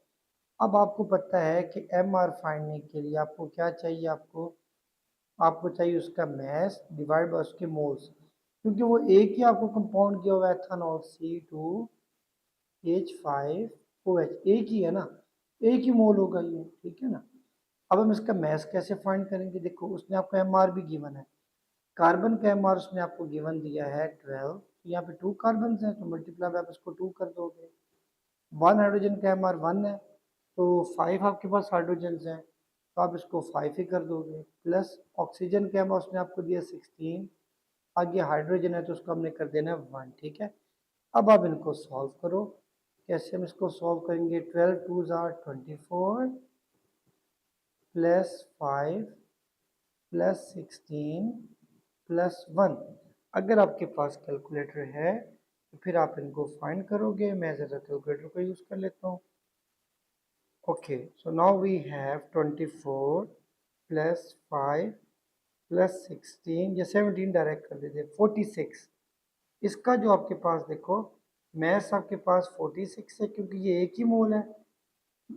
अब आपको पता है कि MR फाइंडने के लिए आपको क्या चाहिए, आपको चाहिए उसका मैस डिवाइड बाय उसके मोल्स, क्योंकि वो एक ही आपको कंपाउंड दिया हुआ है एथानॉल C2H5OH, एक ही है ना, एक ही मोल होगा ये, ठीक है ना। अब हम इसका मैस कैसे फाइंड करेंगे, देखो उसने आपको MR भी गिवन है, कार्बन का MR उसने आपको गिवन दिया है 12, तो यहाँ पे 2 कार्बन हैं तो मल्टीप्लाई आप इसको 2 कर दोगे। 1 हाइड्रोजन का MR 1 है तो 5 आपके पास हाइड्रोजन हैं तो आप इसको 5 ही कर दोगे, प्लस ऑक्सीजन का MR उसने आपको दिया 16, आगे हाइड्रोजन है तो उसको हमने कर देना 1, ठीक है। अब आप इनको सॉल्व करो, कैसे हम इसको सॉल्व करेंगे, 12 2s are 24 plus 5 plus 16 plus 1। अगर आपके पास कैलकुलेटर है तो फिर आप इनको फाइंड करोगे, मैं ज़रा कैलकुलेटर को यूज़ कर लेता हूँ। Okay, so now we have 24 plus 5 plus 16, या 17 डायरेक्ट कर देते 46। इसका जो आपके पास देखो मैस आपके पास 46 है, क्योंकि ये एक ही मोल है,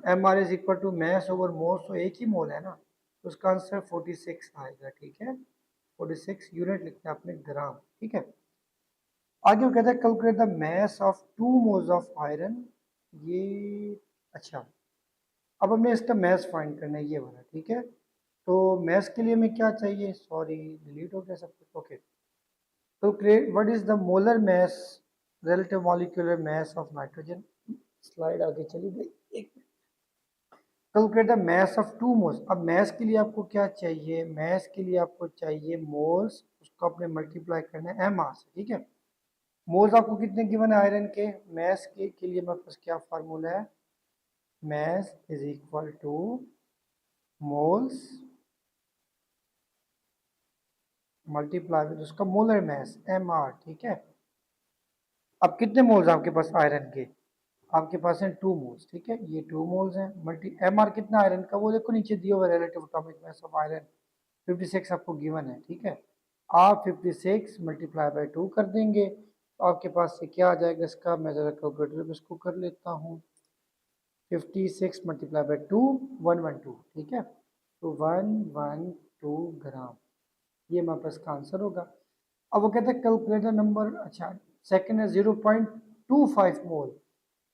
MR is equal to mass over moles, तो एक ही मोल है ना, तो उसका आंसर 46 आएगा, ठीक है। 46 यूनिट लिखना है आपने ग्राम, ठीक है। आगे वो कहता है calculate the mass of 2 moles of iron, ये अच्छा, अब हमें इसका मैस फाइंड करना है ये वाला, ठीक है। तो मैस के लिए हमें क्या चाहिए, सॉरी डिलीट हो गया सब कुछ, ओके। तो create what is the molar mass relative molecular mass of nitrogen, slide आगे चली गई, एक calculate the mass of 2 moles. अब मैस के लिए आपको क्या चाहिए, मैस के लिए आपको चाहिए मोल्स, उसको आपने मल्टीप्लाई करना है MR से, ठीक है। मोल्स आपको कितने गिवन है आयरन के, मैस के लिए मेरे पास क्या फार्मूला है, mass is equal to moles multiply with उसका मोलर मैस MR, ठीक है। अब कितने मोल्स आपके पास आयरन के, आपके पास हैं 2 मोल्स, ठीक है, ये 2 मोल्स हैं, मल्टी MR कितना आयरन का, वो देखो नीचे दिया हुआ relative atomic mass of iron 56 आपको गिवन है, ठीक है। आप 56 मल्टीप्लाई बाय 2 कर देंगे तो आपके पास से क्या आ जाएगा, इसका मैं जरा कैलकुलेटर पे इसको कर लेता हूँ, 56 मल्टीप्लाई बाय 2 112, ठीक है, तो 112 ग्राम, ये हमारे पास का आंसर होगा। अब वो कहते हैं कैलकुलेटर नंबर, अच्छा सेकंड है 0.25 मोल,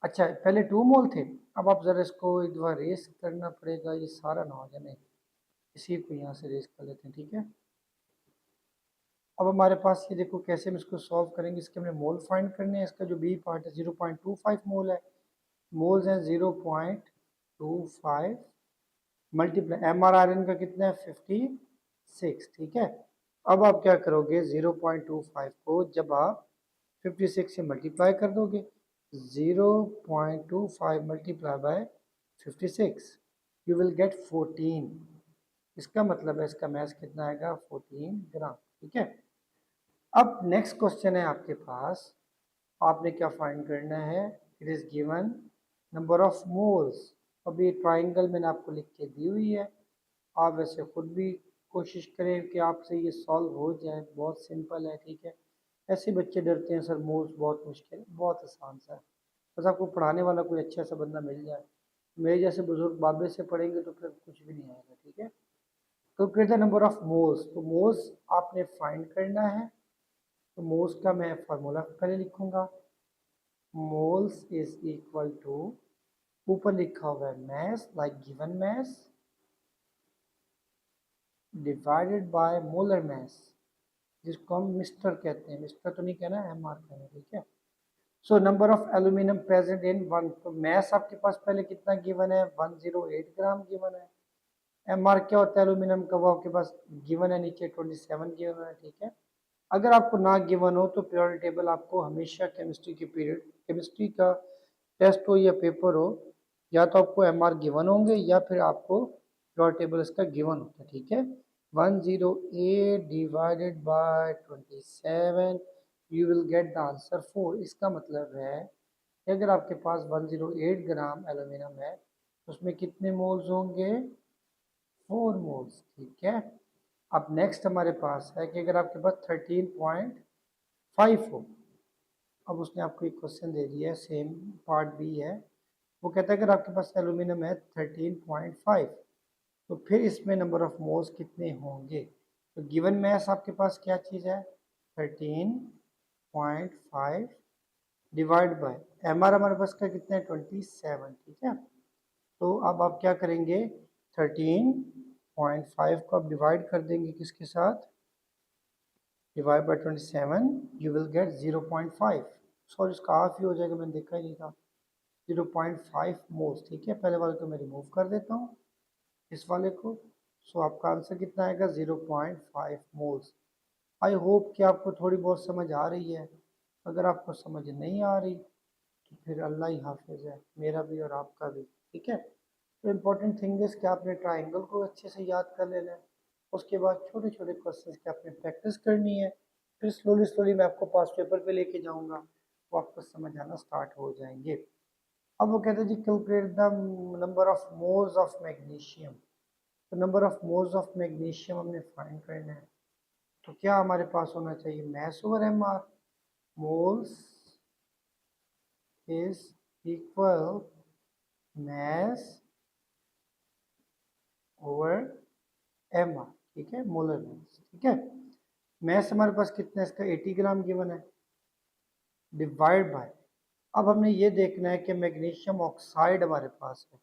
अच्छा पहले 2 मोल थे, अब आप ज़रा इसको एक बार रेस करना पड़ेगा, ये सारा ना हो जाए, इसी को यहाँ से रेस कर लेते हैं, ठीक है। अब हमारे पास ये देखो कैसे हम इसको सॉल्व करेंगे, इसके हमने मोल फाइंड करने हैं, इसका जो बी पार्ट है 0.25 मोल है, मोल्स हैं 0.25 मल्टीप्लाई MR आयरन का कितना है 56, ठीक है। अब आप क्या करोगे 0.25 को जब आप 56 से मल्टीप्लाई कर दोगे, 0.25 multiply by 56 you will get 14, इसका मतलब है इसका मैस कितना आएगा 14 ग्राम, ठीक है। अब नेक्स्ट क्वेश्चन है आपके पास, आपने क्या फाइंड करना है, it is given number of moles. अब ये ट्राइंगल मैंने आपको लिख के दी हुई है, आप वैसे खुद भी कोशिश करें कि आपसे ये सॉल्व हो जाए, बहुत सिंपल है, ठीक है। ऐसे बच्चे डरते हैं सर मोल्स बहुत मुश्किल, बहुत आसान सा है, बस आपको पढ़ाने वाला कोई अच्छा सा बंदा मिल जाए, मेरे जैसे बुजुर्ग बाबे से पढ़ेंगे तो फिर कुछ भी नहीं आएगा, ठीक है। तो calculate the number of moles, तो मोल्स आपने फाइंड करना है, तो मोल्स का मैं फार्मूला पहले लिखूंगा, मोल्स इज इक्वल टू, ऊपर लिखा हुआ है mass like given mass divided by molar mass, जिसको हम मिस्टर कहते हैं, मिस्टर तो नहीं कहना है MR कहना है, ठीक है। So number of aluminium present in one, तो मैस आपके पास पहले कितना गिवन है 108 ग्राम गिवन है, MR क्या होता है एल्यूमिनियम का, वो आपके पास गिवन है नीचे 27 गिवन है, ठीक है। अगर आपको ना गिवन हो तो पीरियोडिक टेबल आपको हमेशा केमिस्ट्री के पीरियड, केमिस्ट्री का टेस्ट हो या पेपर हो, या तो आपको MR गिवन होंगे या फिर आपको प्योर टेबल इसका गिवन होता है, ठीक है। 108 divided by 27, you will get the answer 4। इसका मतलब है कि अगर आपके पास 108 ग्राम एल्यूमिनियम है तो उसमें कितने मोल्स होंगे? 4 मोल्स, ठीक है। अब नेक्स्ट हमारे पास है कि अगर आपके पास 13.5 हो, अब उसने आपको एक क्वेश्चन दे दिया है, सेम पार्ट भी है। वो कहता है अगर आपके पास एल्यूमिनियम है 13.5, तो फिर इसमें नंबर ऑफ मोल्स कितने होंगे? तो गिवन मैस आपके पास क्या चीज़ है? 13.5 डिवाइड बाय एम आर हमारे पास का कितना है? 27, ठीक है। तो अब आप क्या करेंगे? 13.5 को आप डिवाइड कर देंगे किसके साथ? Divide by 27, you will get 0.5। Sorry, इसका हाफ ही हो जाएगा, मैंने देखा ही नहीं था। 0.5 मोल्स, ठीक है। पहले वाले को मैं रिमूव कर देता हूँ, इस वाले को। सो आपका आंसर कितना आएगा? 0.5 मोल्स। आई होप कि आपको थोड़ी बहुत समझ आ रही है। अगर आपको समझ नहीं आ रही तो फिर अल्लाह ही हाफिज है, मेरा भी और आपका भी, ठीक है। तो इम्पोर्टेंट थिंग इज कि आपने ट्राइंगल को अच्छे से याद कर लेना है। उसके बाद छोटे छोटे क्वेश्चंस की आपने प्रैक्टिस करनी है। फिर स्लोली स्लोली मैं आपको पास पेपर पे लेके जाऊंगा, वो आपको समझ आना स्टार्ट हो जाएंगे। अब वो कहते हैं जी calculate the number of moles of magnesium. तो number of moles of magnesium हमने फाइंड करना है। तो क्या हमारे पास होना चाहिए? Mass over M R. Moles is equal mass over M R, ठीक है, मोलर मास, ठीक है। मैस हमारे पास कितना है इसका? 80 ग्राम गिवन है, डिवाइड बाय, अब हमने ये देखना है कि मैग्नीशियम ऑक्साइड हमारे पास है।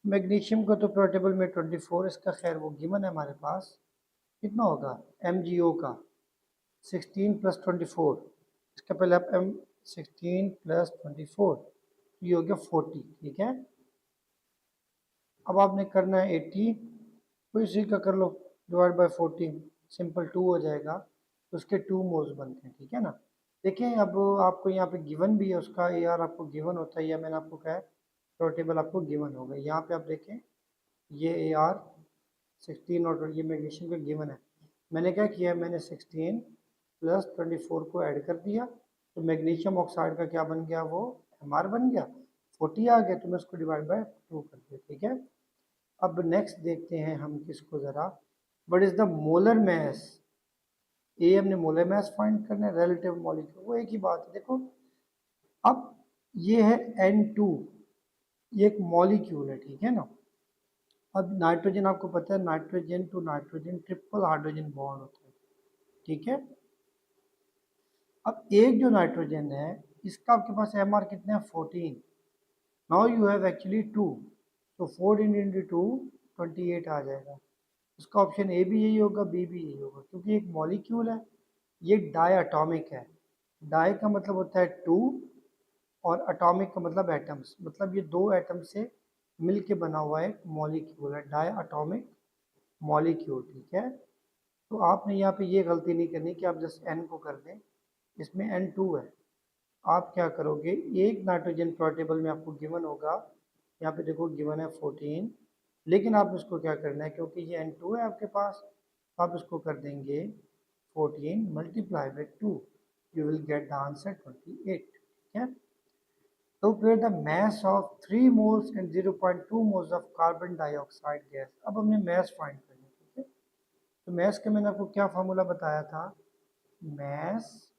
मैग्नीशियम का तो प्योर टेबल में 24, इसका खैर वो गिवन है हमारे पास। कितना होगा MgO का? 16 प्लस 24, इसका पहले आप एम 16 प्लस 24, ये हो गया 40, ठीक है। अब आपने करना है 80, तो इसी का कर लो, डिवाइड बाय 14, सिंपल 2 हो जाएगा, तो उसके 2 मोल्स बनते हैं, ठीक है ना। देखिए अब आपको यहाँ पे गिवन भी है उसका, ए आर आपको गिवन होता है, या मैंने आपको कहा है प्योर टेबल आपको गिवन होगा। यहाँ पे आप देखें, ये ए आर 16 और ये मैग्नीशियम का गिवन है। मैंने क्या किया? मैंने 16 प्लस 24 को ऐड कर दिया, तो मैग्नीशियम ऑक्साइड का क्या बन गया? वो एम आर बन गया। 40 आ गया, तो मैं उसको डिवाइड बाय 2 कर दिया, ठीक है। अब नेक्स्ट देखते हैं हम किसको ज़रा, what is the molar mass. ये हमने मोलर मैस फाइंड करना है, रिलेटिव मॉलिक्यूल, वो एक ही बात है। देखो अब ये है N2, ये एक मॉलिक्यूल है, ठीक है ना। अब नाइट्रोजन आपको पता है, nitrogen to nitrogen triple hydrogen bond होता है, ठीक है। अब एक जो नाइट्रोजन है इसका आपके पास एम आर कितना है? 14। नाउ यू हैव एक्चुअली 2, तो 14 इंटू 2 28 आ जाएगा। उसका ऑप्शन ए भी यही होगा, बी भी यही होगा, क्योंकि एक मॉलिक्यूल है, ये डाई अटोमिक है। डाई का मतलब होता है 2, और अटोमिक का मतलब एटम्स, मतलब ये 2 एटम से मिल के बना हुआ एक मॉलिक्यूल है, डाई अटोमिक मॉलिक्यूल, ठीक है। तो आपने यहाँ पे ये गलती नहीं करनी कि आप जस्ट एन को कर दें, इसमें N2 है। आप क्या करोगे? एक नाइट्रोजन प्योर टेबल में आपको गिवन होगा, यहाँ पे देखो गिवन है 14, लेकिन आप इसको क्या करना है, क्योंकि ये N2 है आपके पास, आप इसको कर देंगे 14 multiply by 2, you will get the answer 28, ठीक है। तो फिर the mass of 3 moles and 0.2 moles of carbon dioxide gas। अब हमने mass फाइंड करना है, ठीक है। तो mass का मैंने आपको क्या फार्मूला बताया था? mass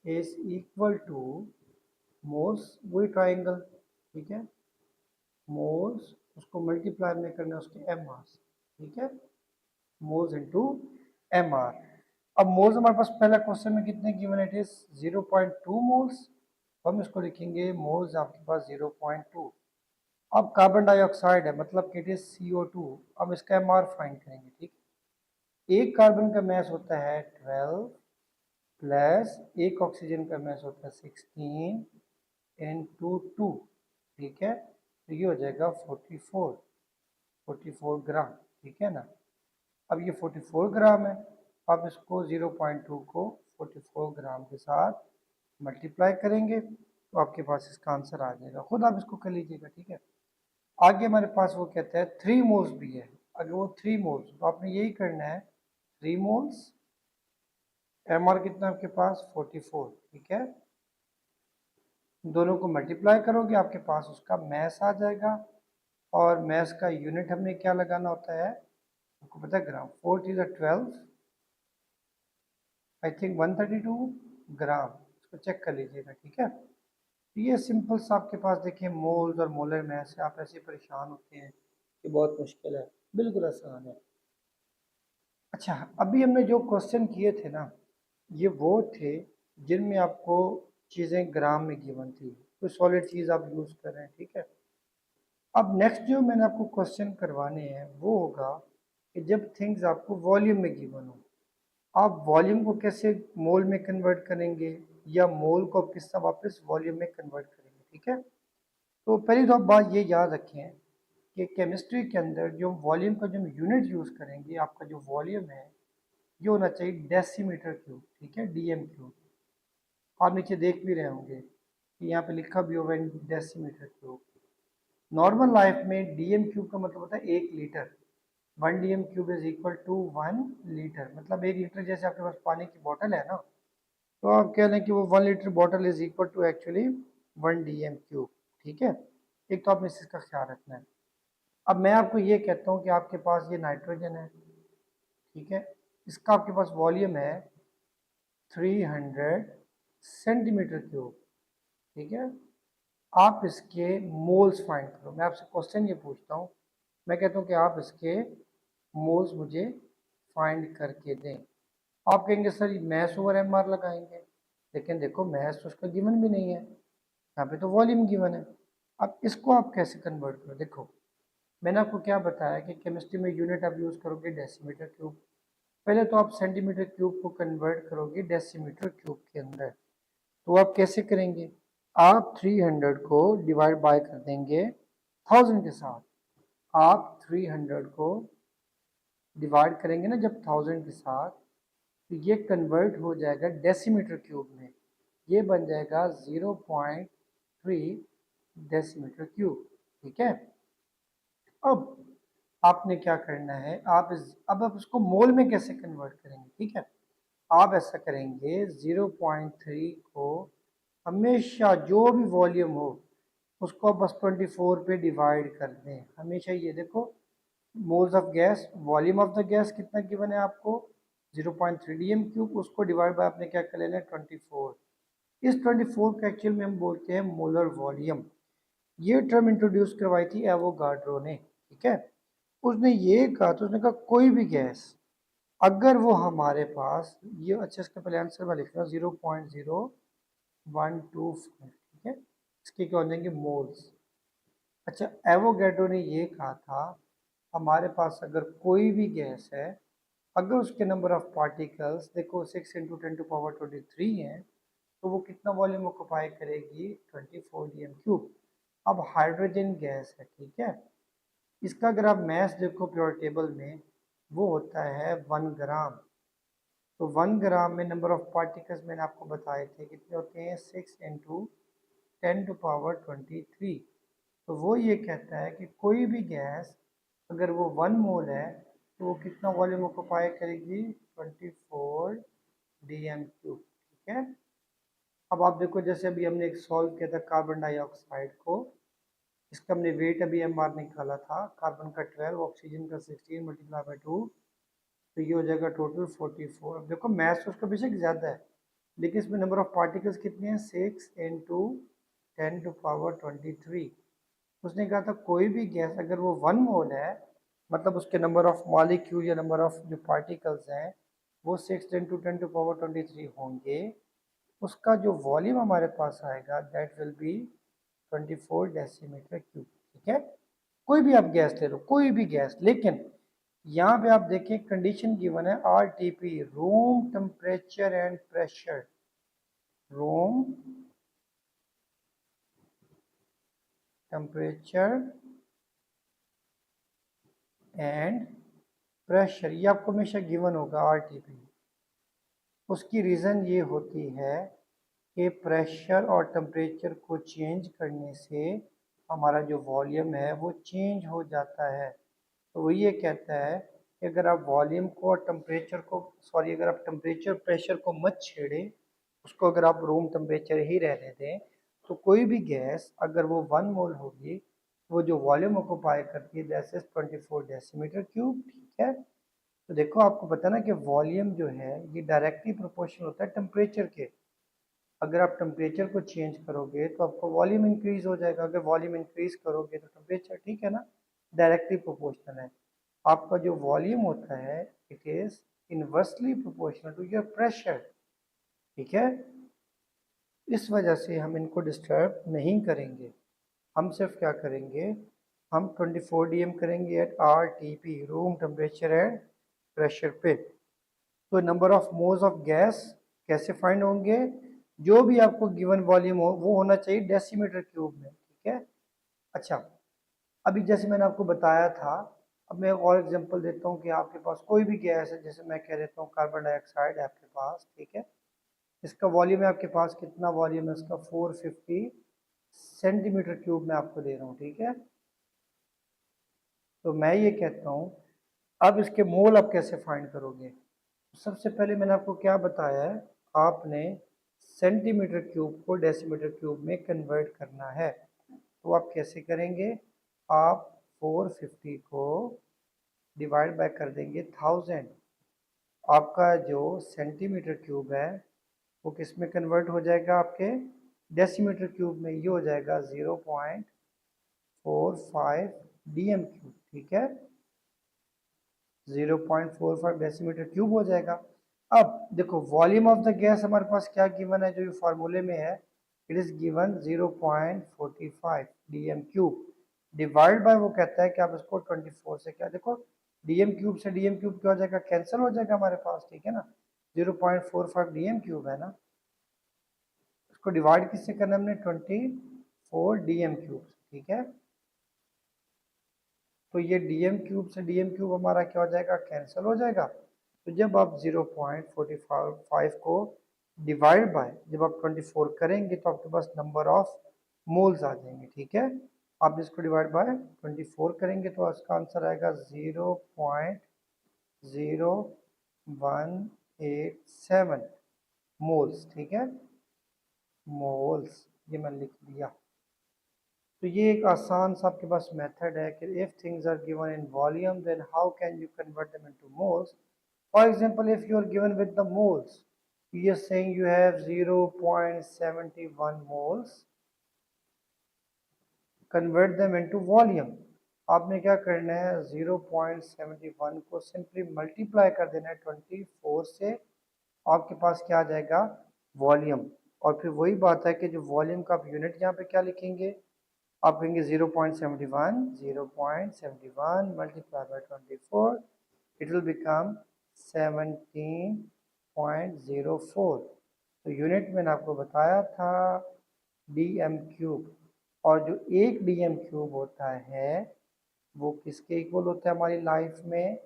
is equal to moles, वही ट्राइंगल, ठीक है, मोल्स उसको मल्टीप्लाई में करना है उसके एम आर से, ठीक है, मोल्स इनटू एम आर। अब मोल्स हमारे पास पहला क्वेश्चन में कितने गिवन? इट इज 0.2 मोल्स, हम इसको लिखेंगे मोल्स आपके पास 0.2। अब कार्बन डाइऑक्साइड है, मतलब कि इट इज CO2। अब इसका एम आर फाइंड करेंगे, ठीक। एक कार्बन का मैस होता है 12 प्लस एक ऑक्सीजन का मैस होता है 16 इनटू 2, ठीक है। तो ये हो जाएगा 44 ग्राम, ठीक है ना। अब ये 44 ग्राम है, आप इसको 0.2 को 44 ग्राम के साथ मल्टीप्लाई करेंगे तो आपके पास इसका आंसर आ जाएगा, खुद आप इसको कर लीजिएगा, ठीक है। आगे हमारे पास वो कहता है 3 मोल्स भी है। अगर वो 3 मोल्स, तो आपने यही करना है 3 मोल्स, एम आर कितना आपके पास 44, ठीक है। दोनों को मल्टीप्लाई करोगे आपके पास उसका मैस आ जाएगा, और मैस का यूनिट हमने क्या लगाना होता है, आपको पता है ग्राम। 4 3 12, आई थिंक 132 ग्राम, इसको चेक कर लीजिएगा, ठीक है। तो ये सिंपल सा आपके पास देखिए मोल्स और मोलर मैस है। आप ऐसे परेशान होते हैं कि बहुत मुश्किल है, बिल्कुल आसान है। अच्छा, अभी हमने जो क्वेश्चन किए थे ना, ये वो थे जिनमें आपको चीज़ें ग्राम में गिवन थी, कोई सॉलिड चीज़ आप यूज़ कर रहे हैं, ठीक है। अब नेक्स्ट जो मैंने आपको क्वेश्चन करवाने हैं वो होगा कि जब थिंग्स आपको वॉल्यूम में गिवन हो, आप वॉल्यूम को कैसे मोल में कन्वर्ट करेंगे, या मोल को आप किस तरह वापस वॉल्यूम में कन्वर्ट करेंगे, ठीक है। तो पहली तो आप बात ये याद रखें कि केमिस्ट्री के अंदर जो वॉल्यूम का जो यूनिट यूज़ करेंगे, आपका जो वॉल्यूम है ये होना चाहिए डेसीमीटर क्यूब, ठीक है, डीएम क्यूब। आप नीचे देख भी रहे होंगे कि यहाँ पे लिखा भी होगा डेसीमीटर क्यूब। नॉर्मल लाइफ में डीएम क्यूब का मतलब होता है 1 litre. 1 DM cube is equal to 1 litre, मतलब 1 लीटर जैसे आपके पास पानी की बोतल है ना, तो आप कह लें कि वो 1 litre bottle is equal to actually 1 DM cube, ठीक है। एक तो आपने इसका ख्याल रखना है। अब मैं आपको ये कहता हूँ कि आपके पास ये नाइट्रोजन है, ठीक है, इसका आपके पास वॉल्यूम है 300 सेंटीमीटर क्यूब, ठीक है। आप इसके मोल्स फाइंड करो। मैं आपसे क्वेश्चन ये पूछता हूँ, मैं कहता हूँ कि आप इसके मोल्स मुझे फाइंड करके दें। आप कहेंगे sir mass over M R लगाएंगे, लेकिन देखो मैस तो उसका गिवन भी नहीं है, यहाँ पे तो वॉल्यूम गिवन है। अब इसको आप कैसे कन्वर्ट करो, देखो मैंने आपको क्या बताया कि केमिस्ट्री में यूनिट आप यूज़ करोगे डेसीमीटर क्यूब। पहले तो आप सेंटीमीटर क्यूब को कन्वर्ट करोगे डेसीमीटर क्यूब के अंदर। तो आप कैसे करेंगे, आप 300 को डिवाइड बाय कर देंगे 1000 के साथ। आप 300 को डिवाइड करेंगे ना जब 1000 के साथ, तो ये कन्वर्ट हो जाएगा डेसीमीटर क्यूब में, ये बन जाएगा 0.3 डेसीमीटर क्यूब, ठीक है। अब आपने क्या करना है, अब आप इसको मोल में कैसे कन्वर्ट करेंगे, ठीक है। आप ऐसा करेंगे 0.3 को हमेशा जो भी वॉल्यूम हो उसको बस 24 पे डिवाइड कर दें। हमेशा ये देखो moles of gas, volume of the gas कितना गिवन है आपको 0.3 डीएम क्यूब, उसको डिवाइड बाय आपने क्या कर लेना है 24। इस 24 को एक्चुअल में हम बोलते हैं मोलर वॉल्यूम। ये टर्म इंट्रोड्यूस करवाई थी एवोगाड्रो ने, ठीक है। उसने ये कहा, तो उसने कहा कोई भी गैस अगर वो हमारे पास ये, अच्छा इसका पहले आंसर मैं लिख रहा हूँ 0.0125, ठीक है, इसके क्या हो जाएंगे मोल्स। अच्छा, एवोगैड्रो ने ये कहा था हमारे पास अगर कोई भी गैस है, अगर उसके नंबर ऑफ पार्टिकल्स देखो 6 × 10⁻23 हैं, तो वो कितना वॉल्यूम ऑक्युपाई करेगी 24 डीएम क्यूब। अब हाइड्रोजन गैस है, ठीक है, इसका अगर आप मैथ देखो प्योर टेबल में, वो होता है 1 ग्राम। तो 1 ग्राम में नंबर ऑफ पार्टिकल्स मैंने आपको बताए थे कितने होते हैं 6 × 10⁻23। तो वो ये कहता है कि कोई भी गैस अगर वो 1 मोल है तो वो कितना वॉल्यूम ऑक्युपाई करेगी 24 डीएम क्यूब, ठीक है। अब आप देखो जैसे अभी हमने एक सॉल्व किया था कार्बन डाइऑक्साइड को, इसका हमने वेट अभी एम आर निकाला था, कार्बन का 12, ऑक्सीजन का 16 मल्टीप्लाई बाई 2, तो ये हो जाएगा टोटल 44। अब देखो मैथ्स तो उसका बेशक ज़्यादा है, लेकिन इसमें नंबर ऑफ पार्टिकल्स कितने हैं 6 × 10⁻23। उसने कहा था कोई भी गैस अगर वो 1 मोल है, मतलब उसके नंबर ऑफ मॉलिक्यूल या नंबर ऑफ जो पार्टिकल्स हैं वो 6 × 10⁻23 होंगे, उसका जो वॉल्यूम हमारे पास आएगा that will be 24 decimetre cube, ठीक है। कोई भी आप गैस ले लो, कोई भी गैस, लेकिन यहाँ पे आप देखें कंडीशन गिवन है RTP, room temperature and pressure, room temperature and pressure, ये आपको हमेशा गिवन होगा आरटीपी। उसकी रीज़न ये होती है कि प्रेशर और टेम्परेचर को चेंज करने से हमारा जो वॉल्यूम है वो चेंज हो जाता है। तो वो ये कहता है कि अगर आप वॉल्यूम को और टेम्परेचर को अगर आप टेम्परेचर प्रेशर को मत छेड़ें, उसको अगर आप रूम टेम्परेचर ही रहने दें, तो कोई भी गैस अगर वो 1 मोल होगी, वो जो वॉल्यूम ऑक्यूपाई करती है दैट इज 24 डेसीमीटर क्यूब। ठीक है, तो देखो आपको पता ना कि वॉल्यूम जो है ये डायरेक्टली प्रोपोर्शनल होता है टेम्परेचर के। अगर आप टेम्परेचर को चेंज करोगे तो आपका वॉल्यूम इंक्रीज हो जाएगा, अगर वॉल्यूम इंक्रीज करोगे तो टेम्परेचर, ठीक है ना, डायरेक्टली प्रोपोर्शनल है। आपका जो वॉल्यूम होता है it is inversely proportional to your pressure. ठीक है, इस वजह से हम इनको डिस्टर्ब नहीं करेंगे, हम सिर्फ क्या करेंगे, हम 24 डीएम करेंगे at RTP, room temperature and pressure पे। तो number of moles of gas कैसे फाइंड होंगे, जो भी आपको गिवन वॉल्यूम हो वो होना चाहिए डेसीमीटर क्यूब में। ठीक है, अच्छा, अभी जैसे मैंने आपको बताया था, अब मैं एक और एग्जांपल देता हूँ कि आपके पास कोई भी गैस है, जैसे मैं कह देता हूँ कार्बन डाइऑक्साइड है आपके पास। ठीक है, इसका वॉल्यूम है आपके पास, कितना वॉल्यूम है इसका, 450 सेंटीमीटर क्यूब मैं आपको दे रहा हूँ। ठीक है, तो मैं ये कहता हूँ अब इसके मोल आप कैसे फाइंड करोगे। सबसे पहले मैंने आपको क्या बताया है, आपने सेंटीमीटर क्यूब को डेसीमीटर क्यूब में कन्वर्ट करना है। तो आप कैसे करेंगे, आप 450 को डिवाइड बाय कर देंगे 1000। आपका जो सेंटीमीटर क्यूब है वो किस में कन्वर्ट हो जाएगा, आपके डेसीमीटर क्यूब में। ये हो जाएगा 0.45 डीएम क्यूब। ठीक है, 0.45 डेसीमीटर क्यूब हो जाएगा। अब देखो वॉल्यूम ऑफ द गैस हमारे पास क्या गिवन है, जो ये फॉर्मूले में है, it is given 0.45 DM cube divide by, वो कहता है कि आप इसको 24 से, क्या देखो डीएम क्यूब से डीएम क्यूब क्या हो जाएगा, कैंसिल हो जाएगा हमारे पास। ठीक है ना, 0.45 डीएम क्यूब है ना, इसको डिवाइड किससे करना है हमने, 24 डीएम क्यूब। ठीक है, तो ये डीएम क्यूब से डीएम क्यूब हमारा क्या हो जाएगा, कैंसिल हो जाएगा। तो जब आप 0.45 को डिवाइड बाय जब आप 24 करेंगे तो आपके पास नंबर ऑफ मोल्स आ जाएंगे। ठीक है, आप इसको डिवाइड बाय 24 करेंगे तो इसका आंसर आएगा 0.0187 मोल्स। ठीक है, मोल्स, ये मैंने लिख दिया। तो ये एक आसान सा आपके पास मेथड है कि if things are given in volume then how can you convert them into moles. For example if you are given with the moles, you are saying you have 0.71 moles, convert them into volume। आपने क्या करना है, 0.71 को simply multiply कर देना है 24 से, आपके पास क्या आ जाएगा, वॉल्यूम। और फिर वही बात है कि जो वॉल्यूम का आप यूनिट यहाँ पे क्या लिखेंगे, आप कहेंगे 0.71 multiply by 24, it will become 17.04। तो यूनिट मैंने आपको बताया था डीएम क्यूब, और जो एक डीएम क्यूब होता है वो किसके इक्वल होता है हमारी लाइफ में,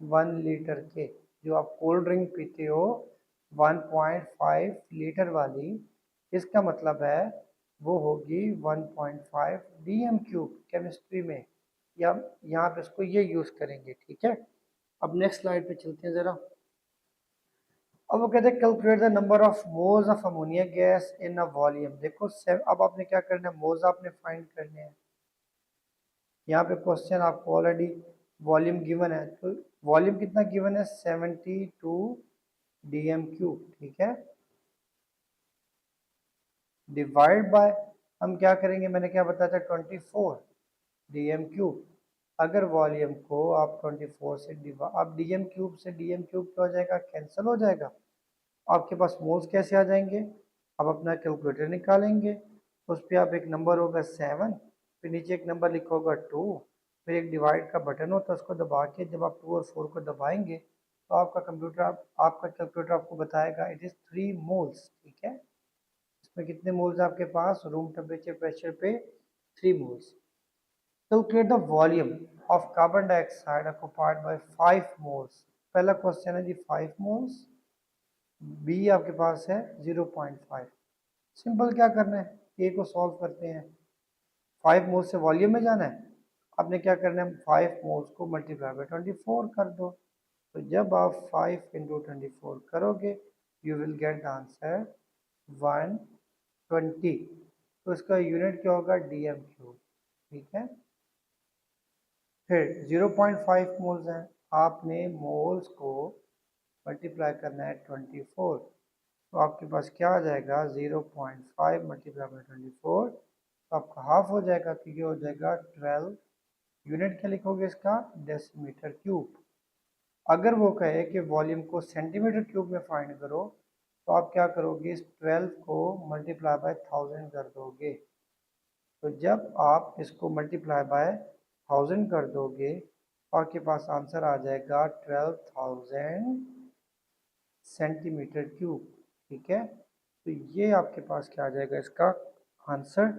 1 लीटर के। जो आप कोल्ड ड्रिंक पीते हो 1.5 लीटर वाली, इसका मतलब है वो होगी 1.5 डीएम क्यूब केमिस्ट्री में, या यहाँ पे इसको ये यूज करेंगे। ठीक है, अब नेक्स्ट स्लाइड पे चलते हैं जरा। अब वो कहते हैं calculate the number of moles of ammonia gas in a volume. देखो अब आपने क्या करना है, मोल्स आपने फाइंड करने हैं। यहाँ पे क्वेश्चन आपको ऑलरेडी वॉल्यूम गिवन है, तो वॉल्यूम कितना गिवन है, 72 डीएम क्यूब। ठीक है, डिवाइड बाय, हम क्या करेंगे, मैंने क्या बताया था, 24 डीएम क्यूब। अगर वॉल्यूम को आप 24 से अब डीएम क्यूब से डीएम क्यूब क्या हो जाएगा, कैंसिल हो जाएगा। आपके पास मोल्स कैसे आ जाएंगे, आप अपना कैलकुलेटर निकालेंगे, उस पर आप एक नंबर होगा 7, फिर नीचे एक नंबर लिखा होगा 2, फिर एक डिवाइड का बटन होता है, उसको दबा के जब आप 2 और 4 को दबाएंगे तो आपका कंप्यूटर आपका कैलकुलेटर आपको बताएगा इट इज़ 3 मोल्स। ठीक है, इसमें कितने मोल्स आपके पास, रूम टेम्परेचर प्रेशर पे 3 moles. Calculate the volume of carbon dioxide occupied by 5 moles. पहला क्वेश्चन है जी 5 मोल्स, बी आपके पास है 0.5। सिंपल क्या करना है, ए को सॉल्व करते हैं। 5 मोल्स से वॉल्यूम में जाना है, आपने क्या करना है, 5 मोल्स को मल्टीप्लाई बाय 24 कर दो। तो जब आप 5 इंटू 24 करोगे you will get the answer 120। तो इसका यूनिट क्या होगा, डीएम क्यूब। ठीक है, फिर 0.5 मोल्स हैं, आपने मोल्स को मल्टीप्लाई करना है 24, तो आपके पास क्या आ जाएगा, 0.5 मल्टीप्लाई बाई 24, तो आपका हाफ हो जाएगा, तो ये हो जाएगा 12। यूनिट क्या लिखोगे इसका, डेसीमीटर क्यूब। अगर वो कहे कि वॉल्यूम को सेंटीमीटर क्यूब में फाइंड करो, तो आप क्या करोगे, इस 12 को मल्टीप्लाई बाय 1000 कर दोगे। तो जब आप इसको मल्टीप्लाई बाय 1000 कर दोगे तो आपके पास आंसर आ जाएगा 12,000 सेंटीमीटर क्यूब। ठीक है, तो ये आपके पास क्या आ जाएगा इसका आंसर।